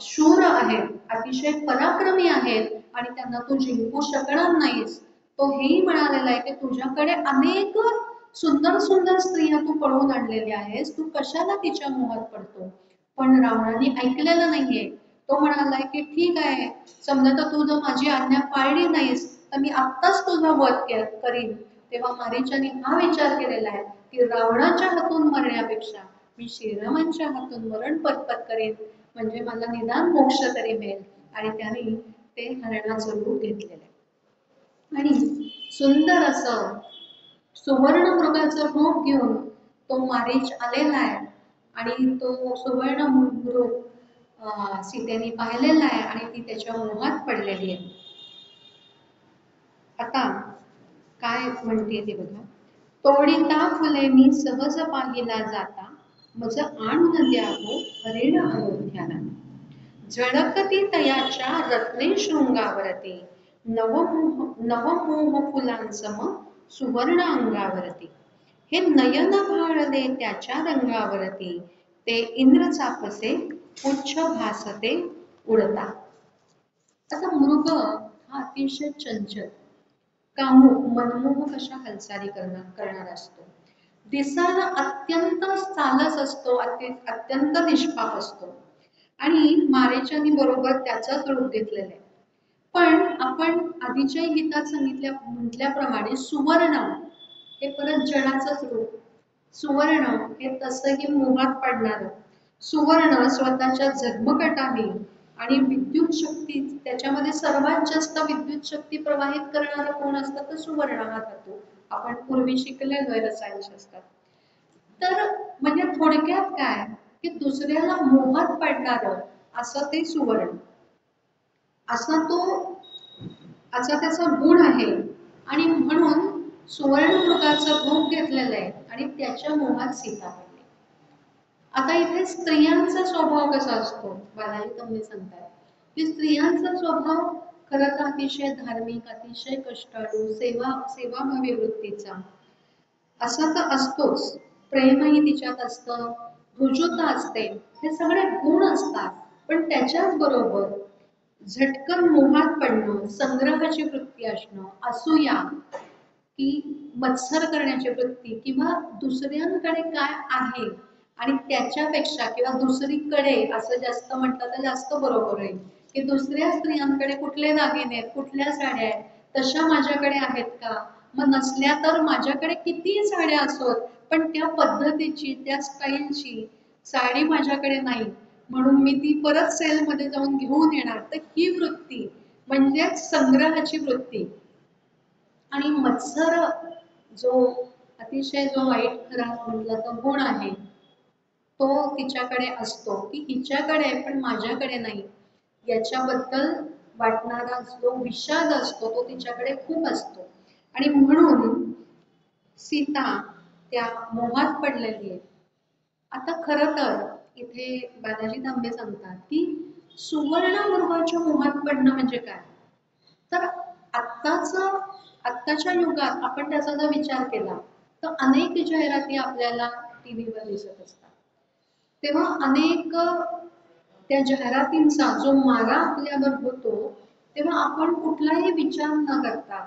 शूर आहेत, अतिशय पराक्रमी आहेत आणि त्यांना तू जिंकू शकणार नाहीस. तो हेही म्हणालेला आहे की तुझ्याकडे अनेक सुंदर सुंदर स्त्रिया तू पळवून आणलेल्या आहेस, तू कशाला तिच्या मोहात पडतो. पण रावणाने ऐकलेलं नाहीये. तो म्हणालाय की ठीक आहे, समजा तर तू जर माझी आज्ञा पाळली नाहीस तर मी आत्ताच तुझा वध करीन. तेव्हा मारीचाने हा विचार केलेला आहे की रावणाच्या हातून मरण्यापेक्षा मी श्रीरामांच्या हातून मरण पत्करेन, म्हणजे मला निदान मोक्ष तरी मिळेल. आणि त्याने ते हरणाचं रूप घेतलेलं आहे आणि सुंदर असं सुवर्ण मृगाचं रूप घेऊन तो मारीच आलेला आहे आणि तो सुवर्ण मृग सीतेने पाहिलेला आहे आणि ती त्याच्या मोहात पडलेली आहे. आता काय म्हणते ते बघा. तोडिता फुले मी सहज पाहिला जाता, मज आणून द्यावो हरिण अयोध्याला. झळकती तयाच्या रत्ने शृंगावरती, नवमोह फुलांसम सुवर्ण अंगावरती. हे नयन भाळले त्याच्या रंगावरती, ते इंद्र चापसे पुच्छ भासते उडता. आता मृग हा अतिशय चंचल, कामुक, मनमोहक अशा हालचाली करणार असतो. दिसायला अत्यंत चालस असतो, अत्यंत निष्पाप असतो आणि मारीचानी बरोबर त्याचाच रूप घेतलेला आहे. पण आपण आधीच्या गीतात म्हटल्याप्रमाणे सुवर्ण हे परत जळाचंच रूप. सुवर्ण हे तसंही मोहात पडणार. सुवर्ण स्वतःच्या झगमगटाने आणि विद्युत शक्ती, त्याच्यामध्ये सर्वात जास्त विद्युत शक्ती प्रवाहित करणारा कोण असतं तर सुवर्ण हा धातू. आपण पूर्वी शिकलेलोय रसायनशास्त्रात. तर म्हणजे थोडक्यात काय की दुसऱ्याला मोहात पडणार असं ते सुवर्ण, असा त्याचा गुण आहे आणि म्हणून सुवर्ण मृगाचं रूप घेतलेलं आहे आणि त्याच्या मोहात सीता पडली. आता इथे स्त्रियांचा स्वभाव कसा असतो, बालाजी तुम्ही सांगताय की स्त्रियांचा स्वभाव खरं तर अतिशय धार्मिक, अतिशय कष्टाळू, सेवाभावी वृत्तीचा असा तर असतोच. प्रेमही तिच्यात असतं, रुजुता असते, हे सगळे गुण असतात. पण त्याच्याच बरोबर झटकन मोहात पडणं, संग्रहाची वृत्ती असणं, असूया की मत्सर करण्याची वृत्ती किंवा दुसऱ्यांकडे काय आहे आणि त्याच्यापेक्षा किंवा दुसरीकडे असं जास्त म्हटलं तर जास्त बरोबर आहे की दुसऱ्या स्त्रियांकडे कुठले दागिने आहेत, कुठल्या साड्या आहेत, तशा माझ्याकडे आहेत का. मग नसल्या तर माझ्याकडे किती साड्या असोत पण त्या पद्धतीची, त्या स्टाईलची साडी माझ्याकडे नाही, म्हणून मी ती परत सेलमध्ये जाऊन घेऊन येणार. तर ही वृत्ती म्हणजेच संग्रहाची वृत्ती. आणि मत्सर जो अतिशय जो वाईट खरा म्हटलं तर गुण आहे तो तिच्याकडे असतो, की हिच्याकडे पण माझ्याकडे नाही, याच्याबद्दल वाटणारा जो विषाद असतो तो तिच्याकडे खूप असतो. आणि म्हणून सीता त्या मोहात पडलेली आहे. आता खरं तर इथे बालाजी तांबे सांगतात की सुवर्ण मृगाच्या मोहात पडणं म्हणजे काय. तर आत्ताच्या युगात आपण त्याचा जर विचार केला तर अनेक जाहिराती आपल्याला टीव्हीवर दिसत असतात. तेव्हा अनेक त्या जाहिरातींचा जो मारा आपल्यावर होतो तेव्हा आपण कुठलाही विचार न करता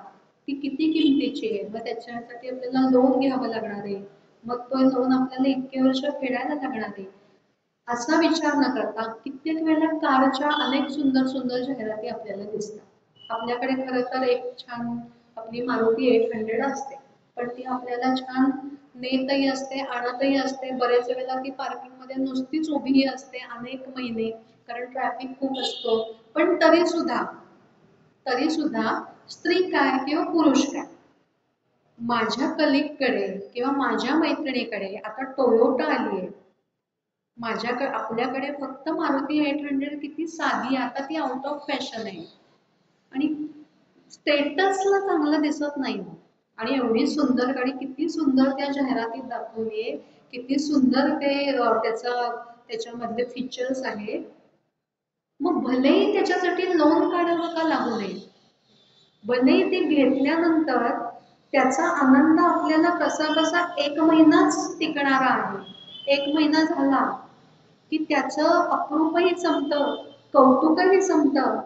ती किती किमतीची आहे, मग त्याच्यासाठी आपल्याला लोन घ्यावं लागणार आहे, मग तो लोन आपल्याला इतके वर्ष फेडायला लागणार आहे, असा विचार न करता कित्येक वेळेला कारच्या अनेक सुंदर सुंदर जाहिराती आपल्याला दिसतात. आपल्याकडे खरं तर एक छान आपली मारुती 800 असते, पण ती आपल्याला छान नेतही असते, आणतही असते. बरेच वेळेला ती पार्किंग मध्ये नुसतीच उभी असते अनेक महिने, कारण ट्रॅफिक खूप असतो. पण तरी सुद्धा स्त्री काय किंवा पुरुष काय, माझ्या कलिगकडे किंवा माझ्या मैत्रिणीकडे आता टोयोटा आली आहे, आपल्याकडे फक्त मारुती 800 किती साधी, आता ती आउट ऑफ फॅशन आहे आणि स्टेटसला चांगलं दिसत नाही. आणि एवढी सुंदर गाडी, किती सुंदर त्या जाहिरातीत दाखवली आहे, किती सुंदर ते त्याच्यामधले फीचर्स आहे. मग भलेही त्याच्यासाठी लोन काढावं का लागू नये, भलेही ते घेतल्यानंतर त्याचा आनंद आपल्याला कसा बसा 1 महिनाच टिकणारा आहे. 1 महिना झाला की त्याचं अप्रूपही संपतं, कौतुकही संपतं.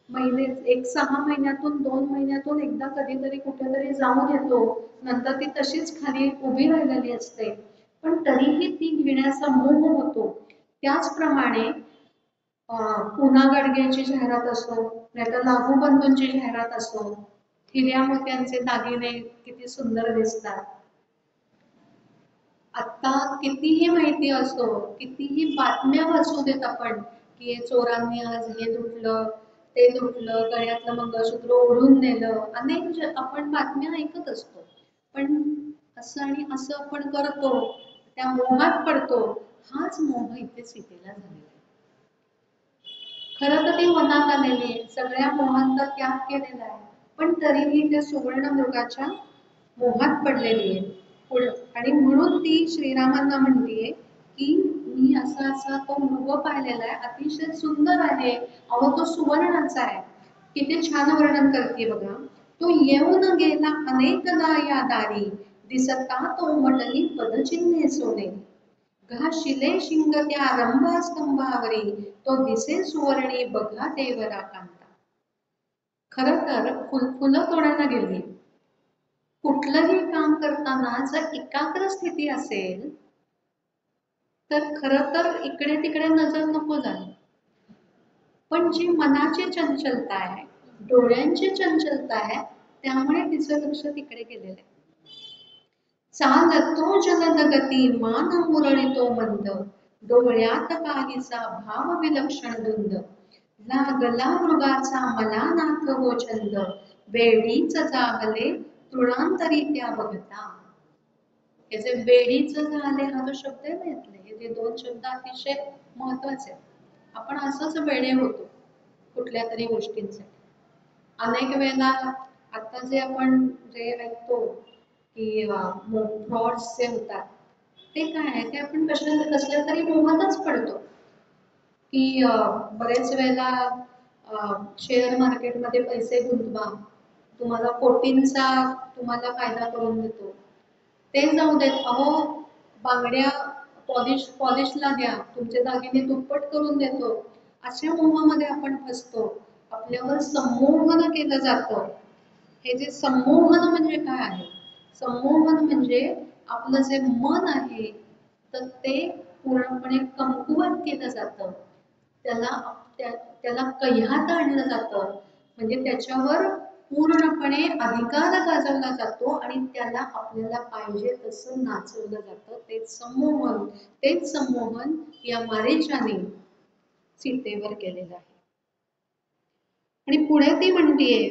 महिने 6 महिन्यातून 2 महिन्यातून एकदा कधीतरी कुठेतरी जाऊन येतो, नंतर ती तशीच खाली उभी राहिलेली असते, पण तरीही ती घेण्याचा मोह होतो. त्याचप्रमाणे पुन्हा गडग्याची जाहिरात असो, नाहीतर लागू बंधूंची जाहिरात असो, हिऱ्या मोत्यांचे दागिने किती सुंदर दिसतात. आता कितीही माहिती असो, कितीही बातम्या वाचू देत आपण की चोरांनी आज हे लुटलं, ते लुटलं, गळ्यातलं मंगळसूत्र ओढून नेलं, अनेक आपण बातम्या ऐकत असतो. पण असं आणि असं आपण करतो, त्या मोहात पडतो. हाच मोह इथे सीतेला झालेला आहे. खरं तर ती वनात आलेली आहे, सगळ्या मोहांचा त्याग केलेला आहे, पण तरीही त्या सुवर्ण मृगाच्या मोहात पडलेली आहे. आणि म्हणून ती श्रीरामांना म्हणतीये की मी असा असा तो मृग पाहिलेला आहे, अतिशय सुंदर आहे, अहो तो सुवर्णाचा आहे. किती छान वर्णन करते बघा. तो येऊन गेला अनेकदा या दारी, दिसता तो मटली पदचिन्हे सोने. घाशिले शिंग त्या रंभा स्तंभावरी, तो दिसे सुवर्णी बघा देवरा कांता. खरं तर फुलं तोडायला गेली. कुठलंही काम करताना जर एकाग्र स्थिती असेल तर खरं तर इकडे तिकडे नजर नको जाईल. पण जी मनाची चंचलता आहे, डोळ्यांची चंचलता आहे, त्यामुळे तिचं लक्ष तिकडे गेलेलं आहे. चालतो जलद गती मान मुरळितो मंद, डोळ्यात काहीसा भाव विलक्षण धुंद. लागला मृगाचा मला नाथ हो छंद, वेडीच जागले तृणांतरी त्या बघता. हे जे वेडीच झाले हा जो शब्द आहे ना इथले, हे जे 2 शब्द अतिशय महत्वाचे आहेत. आपण असंच वेडे होतो कुठल्या तरी गोष्टींसाठी. अनेक वेळेला आता जे आपण जे ऐकतो की फ्रॉड्स जे होतात, ते काय आहे, ते आपण कसल्या तरी मोहातच पडतो. की बरेच वेळेला शेअर मार्केटमध्ये पैसे गुंतवा, तुम्हाला कोटींचा तुम्हाला फायदा करून देतो. ते जाऊ देत, अहो बांगड्या पॉलिशला द्या, तुमचे दागिने दुप्पट करून देतो. अशा मोहामध्ये आपण फसतो, आपल्यावर संमोहन केलं जातं. हे जे संमोहन म्हणजे काय आहे? संमोहन म्हणजे आपलं जे मन आहे तर ते पूर्णपणे कमकुवत केलं जातं. त्याला कह्यात आणलं जातं, म्हणजे त्याच्यावर पूर्णपणे अधिकार गाजवला जातो आणि त्याला आपल्याला पाहिजे तसं नाचवलं जातं. तेच संमोहन या मारीचाने सीतेवर केलेलं आहे. आणि पुढे ती म्हणतीये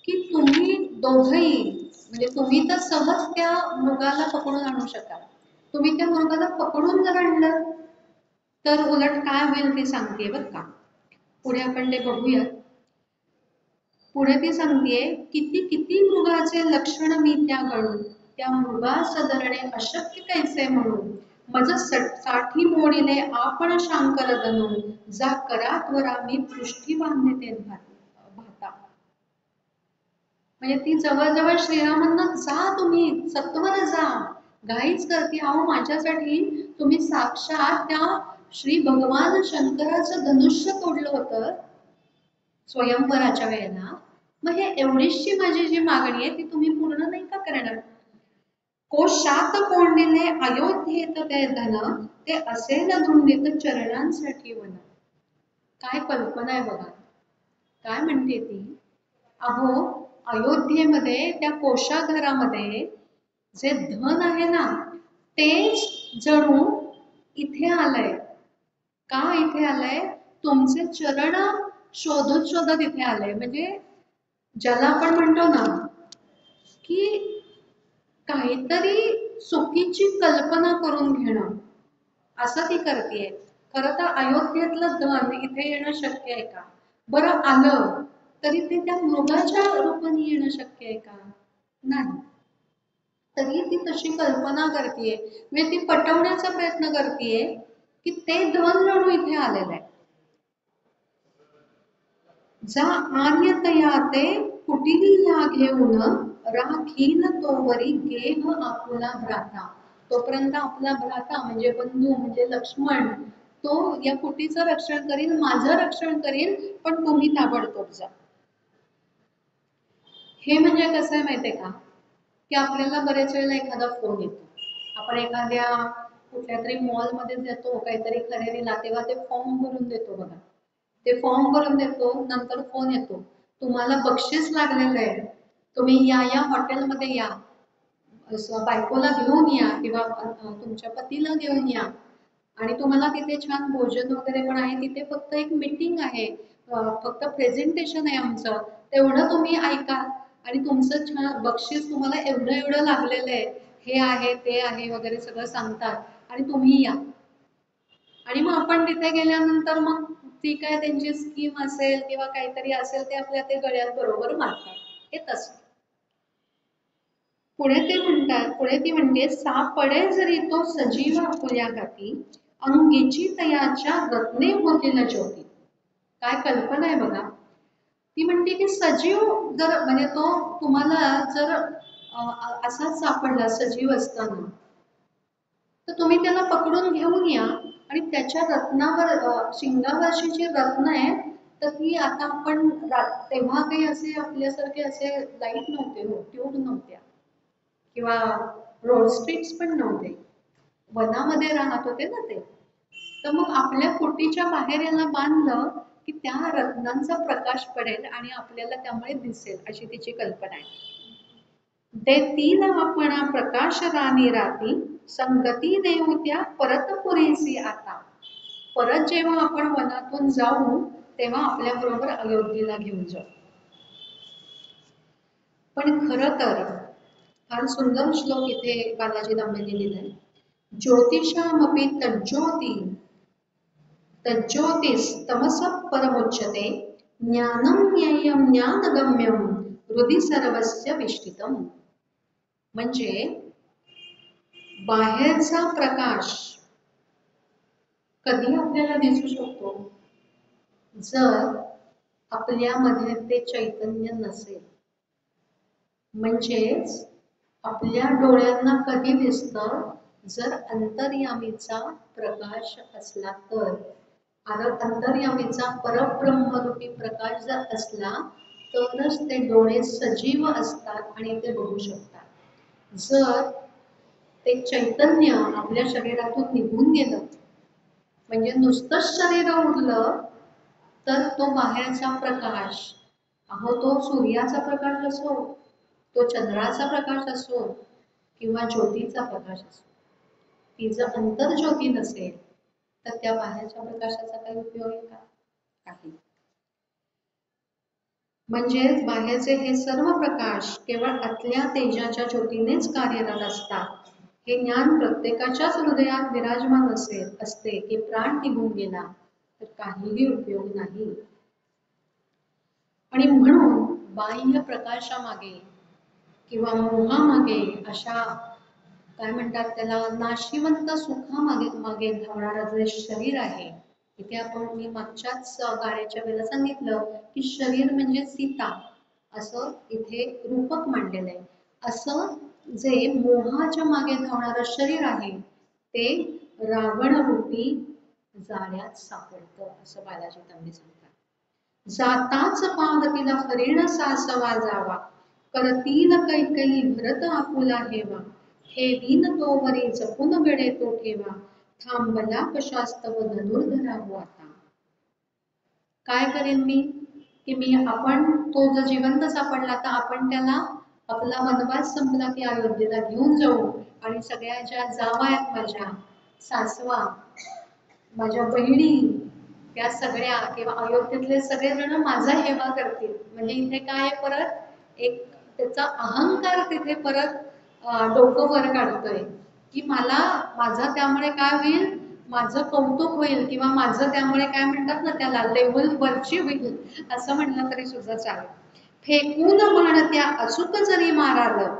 की तुम्ही दोघंही, म्हणजे तुम्ही तर सहज त्या मृगाला पकडून आणू शकाल. तुम्ही त्या मृगाला पकडून जर आणलं तर उलट काय होईल ते सांगते बरं का. पुढे आपण ते बघूया. पुढे ती सांगतेय, किती किती मृगाचे लक्षण मी त्या गणू, त्या मृगास धरणे अशक्य कैसे म्हणून. मज साठी मोडिले आपण शांकर दनू, जा करा त्वरा मी पृष्ठी बांधते भाता. म्हणजे ती जवळजवळ श्रीरामांना, जा तुम्ही सत्वर जा, घाईच करते, अहो माझ्यासाठी तुम्ही साक्षात त्या श्री भगवान शंकराचं धनुष्य तोडलं होतं स्वयंवराच्या वेळेला. मग हे एवढीशी माझी जी मागणी आहे ती तुम्ही पूर्ण नाही का करणार? कोशात कोंडिले अयोध्येत ते धन, ते असेल धुंडीत चरणांसाठी वन. काय कल्पना आहे बघा. काय म्हणते ती, अहो अयोध्येमध्ये त्या कोशाघरामध्ये जे धन आहे ना, तेच जणू इथे आलंय. का इथे आलंय? तुमचे चरण शोधत शोधत इथे आलंय. म्हणजे ज्याला आपण म्हणतो ना की काहीतरी चुकीची कल्पना करून घेणं, असं ती करतेय. खरं तर अयोध्येतलं धन इथे येणं शक्य आहे का? बरं आलं तरी ते त्या मृगाच्या रूपाने येणं शक्य आहे का? नाही. तरी ती तशी कल्पना करतेय, म्हणजे ती पटवण्याचा प्रयत्न करतेय की ते धन जणू इथे आलेलं आहे. जा आर्यतया ते कुटिली या घेऊन, राखील तोवरी गेह आपुला भ्राता. तोपर्यंत आपला भ्राता म्हणजे बंधू म्हणजे लक्ष्मण तो या कुटीचं रक्षण करील, माझं रक्षण करील, पण तुम्ही ताबडतोब जा. हे म्हणजे कसं आहे माहितीये का, की आपल्याला बरेच वेळेला एखादा फोन येतो, आपण एखाद्या कुठल्या तरी मॉलमध्ये जातो काहीतरी खरेदीला, तेव्हा ते फॉर्म भरून देतो बघा, ते फॉर्म भरून देतो, नंतर फोन येतो, तुम्हाला बक्षीस लागलेलं आहे, तुम्ही या या हॉटेलमध्ये या, बायकोला घेऊन या किंवा तुमच्या पतीला घेऊन या आणि तुम्हाला तिथे छान भोजन वगैरे पण आहे, तिथे फक्त एक मीटिंग आहे, फक्त प्रेझेंटेशन आहे आमचं, तेवढं तुम्ही ऐका आणि तुमचं छान बक्षीस तुम्हाला एवढं एवढं लागलेलं आहे, हे आहे ते आहे वगैरे सगळं सांगतात आणि तुम्ही या. आणि मग आपण तिथे गेल्यानंतर मग ती काय त्यांची स्कीम असेल किंवा काहीतरी असेल ते आपल्या ते गळ्यात बरोबर मारतात. हे तसं. पुढे ती म्हणते, सापडे जरी तो सजीव आपुल्या हाती, अंगीची तयाच्या रत्ने होतील ज्योती. काय कल्पना आहे बघा. ती म्हणते की सजीव जर म्हणजे तो तुम्हाला जर असाच सापडला सजीव असताना, तर तुम्ही त्याला पकडून घेऊन या आणि त्याच्या रत्नावर शिंगावरची जी रत्न आहे, तर ती आता आपण तेव्हा काही असे आपल्यासारखे असे लाईट नव्हते, हो ट्यूब नव्हत्या किंवा रोड स्ट्रीट्स पण नव्हते, वनामध्ये राहत होते ना ते, तर मग आपल्या कुटीच्या बाहेर याला बांधलं की त्या रत्नांचा प्रकाश पडेल आणि आपल्याला त्यामुळे दिसेल, अशी तिची कल्पना आहे. देतील आपणा प्रकाश राणी राती, संगती देऊ त्या परत पुरेसी आता. परत जेव्हा आपण वनातून जाऊ तेव्हा आपल्या बरोबर अयोध्येला घेऊन जाऊ. पण खरं तर फार सुंदर श्लोक इथे बालाजी तांबेंनी लिहिलाय. ज्योतिषामपि तज्ज्योती तज्ज्योतिस् तमस परमुच्यते, ज्ञानं ज्ञेयं ज्ञानगम्यं हृदि सर्वस्य विष्ठितम्. म्हणजे बाहेरचा प्रकाश कधी आपल्याला दिसू शकतो, जर आपल्यामध्ये ते चैतन्य नसेल. म्हणजेच आपल्या डोळ्यांना कधी दिसतं, जर अंतर्यामीचा प्रकाश असला तर. अंतर्यामीचा परब्रह्मरूपी प्रकाश जर असला तरच ते डोळे सजीव असतात आणि ते बघू शकतात. जर ते चैतन्य आपल्या शरीरातून निघून गेलं, म्हणजे नुसतंच शरीर उरलं, तर तो बाहेरचा प्रकाश, अहो तो सूर्याचा प्रकाश असो, तो चंद्राचा प्रकाश असो किंवा ज्योतीचा प्रकाश असो, ती जर अंतर्ज्योती नसेल तर त्या बाहेरच्या प्रकाशाचा काही उपयोग आहे का? काही. म्हणजेच बाहेरचे हे सर्व प्रकाश केवळ आतल्या तेजाच्या ज्योतीनेच कार्यरत असतात. हे ज्ञान प्रत्येकाच्याच हृदयात विराजमान असते की प्राण निघून गेला तर काहीही उपयोग नाही. आणि म्हणून बाह्य प्रकाशामागे किंवा मोहामागे, अशा काय म्हणतात त्याला, नाशिवंत सुखामागे धावणारं जे शरीर आहे, इथे मी मागच्याच गाण्याच्या वेळेला सांगितलं की शरीर म्हणजे सीता, असं इथे रूपक मांडलेलं आहे. असं जे मोहाच्या मागे धावणारं शरीर आहे ते रावण रूपी जाळ्यात सापडतं, असं बालाजी तांबे सांगतात. जाताच पावतीला हरिण सासवा जावा, करतील कैकई भरत आपुला हेवा, ठेवीन तोवरी जपून गडे तो ठेवा, थांबला कशास्तव धनुर्धरा हो आता. काय करेन मी की आपण तो जर जिवंत सापडला तर आपण त्याला आपला वनवास संपला की अयोध्येला घेऊन जाऊ आणि सगळ्या ज्या जावा आहेत माझ्या सासवा, माझ्या बहिणी, त्या सगळ्या किंवा अयोध्येतले सगळेजण माझा हेवा करतील. म्हणजे इथे काय परत एक त्याचा अहंकार तिथे परत डोकं वर काढतोय की माझा त्यामुळे काय होईल, माझं कौतुक होईल किंवा माझं त्यामुळे काय म्हणतात ना त्याला, लेवल वरची होईल, असं म्हटलं तरी सुद्धा चालेल. फेकून बाण त्या अचूक जरी मारालं,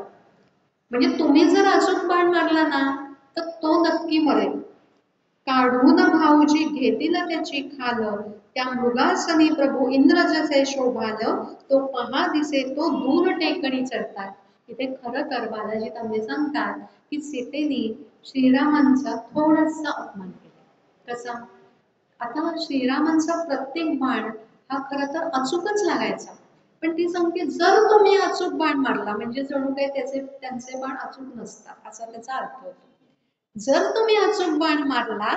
म्हणजे तुम्ही जर अचूक बाण मारला ना तर तो नक्की मरेल. काढून भाऊजी घेतील त्याची खाल, त्या मृगासनी प्रभू इंद्र जसे शोभाल, तो पहा दिसे तो दूर टेकणी चढतात. इथे खरं तर बालाजी तांबे सांगतात की सीतेने श्रीरामांचा थोडासा अपमान केला. कसा? आता श्रीरामांचा प्रत्येक बाण हा खरं तर अचूकच लागायचा, पण ती सांगते जर तुम्ही अचूक बाण मारला म्हणजे जणू काही त्यांचे बाण अचूक नसतात असा त्याचा अर्थ होतो. जर तुम्ही अचूक बाण मारला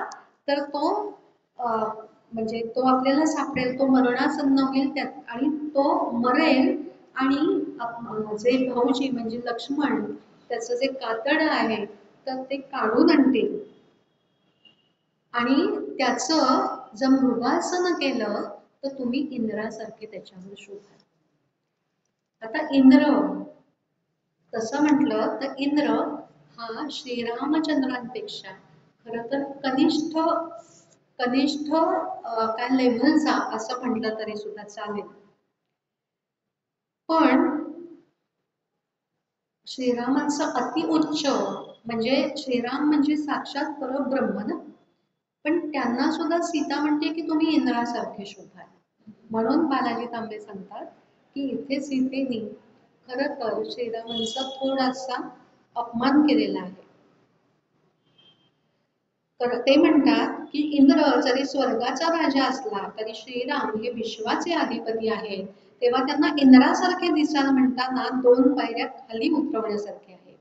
तर तो म्हणजे तो आपल्याला सापडेल, तो मरणासन्न होईल त्यात आणि तो मरेल आणि जे भाऊजी म्हणजे लक्ष्मण त्याचं जे कातड आहे तर ते काढून आणतील आणि त्याचं जर मृगासन केलं तर तुम्ही इंद्रासारखे त्याच्यावर शोधाल. आता इंद्र तसं म्हटलं तर इंद्र हा श्रीरामचंद्रांपेक्षा खरं तर कनिष्ठ कनिष्ठ काय लेव्हलचा असं म्हटलं तरी सुद्धा चालेल. पण श्रीरामांचं अति उच्च म्हणजे श्रीराम म्हणजे साक्षात परब्रह्म ना, पण त्यांना सुद्धा सीता म्हणते की तुम्ही इंद्रासारखे शोधाल. म्हणून बालाजी तांबे सांगतात की इथे सीतेने खरं तर श्रीरामांचा थोडासा अपमान केलेला आहे. तर ते म्हणतात की इंद्र जरी स्वर्गाचा राजा असला तरी श्रीराम हे विश्वाचे अधिपती आहेत, तेव्हा त्यांना इंद्रासारखे दिसाल म्हणताना 2 पायऱ्या खाली उतरवण्यासारखे आहे.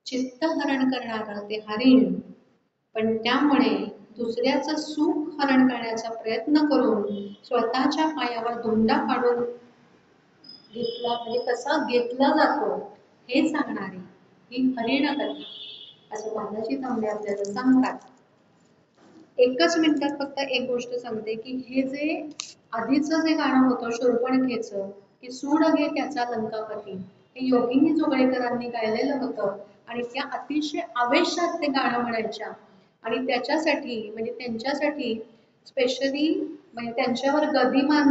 चित्तहरण करणारं ते हरिण, पण त्यामुळे दुसऱ्याचं सुख हरण करण्याचा प्रयत्न करून स्वतःच्या पायावर धोंडा पाडून घेतला म्हणजे कसा घेतला जातो हे सांगणारी ही हरिण कथा असं बालाजी तांबे आपल्याला सांगतात. एकच मिनिटात फक्त एक गोष्ट सांगते की हे जे आधीचं जे गाणं होतं शूर्पणखेचं की सूड घे त्याचा लंकापती, हे योगिनी जोगळेकरांनी गायलेलं होतं आणि त्या अतिशय आवेशात ते गाणं म्हणायच्या आणि त्याच्यासाठी म्हणजे त्यांच्यासाठी स्पेशली म्हणजे त्यांच्यावर गदिमा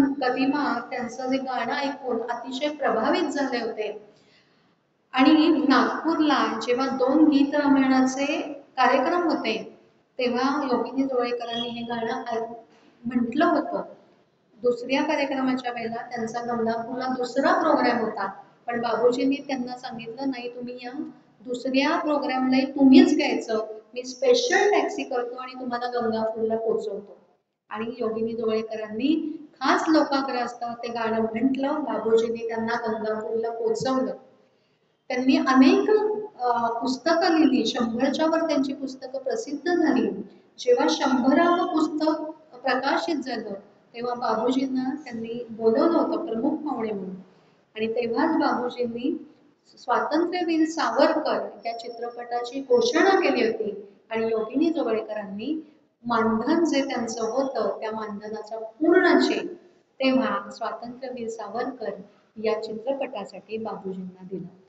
त्यांचं जे गाणं ऐकून अतिशय प्रभावित झाले होते. आणि नागपूरला जेव्हा 2 गीत रामायणाचे कार्यक्रम होते तेव्हा योगिनी जोगळेकरांनी हे गाणं म्हटलं होतं. दुसऱ्या कार्यक्रमाच्या वेळेला त्यांचा गंगापूरला दुसरा प्रोग्राम होता, पण बाबूजींनी त्यांना सांगितलं नाही तुम्ही या दुसऱ्या प्रोग्रामला तुम्हीच गायचं, मी स्पेशल टॅक्सी करतो आणि तुम्हाला गंगापूरला पोहोचवतो. आणि योगिनी जोगळेकरांनी खास लोकाग्रस्त ते गाणं म्हटलं, बाबूजींनी त्यांना गंगापूरला पोहोचवलं. त्यांनी अनेक पुस्तकं लिहिली, 100च्या वर त्यांची पुस्तकं प्रसिद्ध झाली. जेव्हा 100रावं पुस्तक प्रकाशित झालं तेव्हा बाबूजींना त्यांनी बोलवलं होतं प्रमुख पाहुणे म्हणून आणि तेव्हाच बाबूजींनी स्वातंत्र्यवीर सावरकर या चित्रपटाची घोषणा केली होती आणि योगिनी जोगळेकरांनी मानधन जे त्यांचं होतं त्या मानधनाचा पूर्ण चेक तेव्हा स्वातंत्र्यवीर सावरकर या चित्रपटासाठी बाबूजींना दिला होता.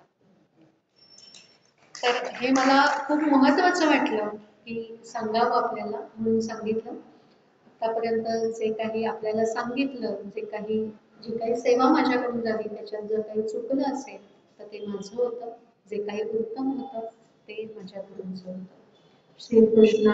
तर हे मला खूप महत्त्वाचं वाटलं की सांगावं आपल्याला म्हणून सांगितलं. आतापर्यंत जे काही आपल्याला सांगितलं, जी काही सेवा माझ्याकडून झाली त्याच्यात जर काही चुकलं असेल तर ते माझं होतं, जे काही उत्तम होतं ते माझ्याकडूनच होतं. श्रीकृष्ण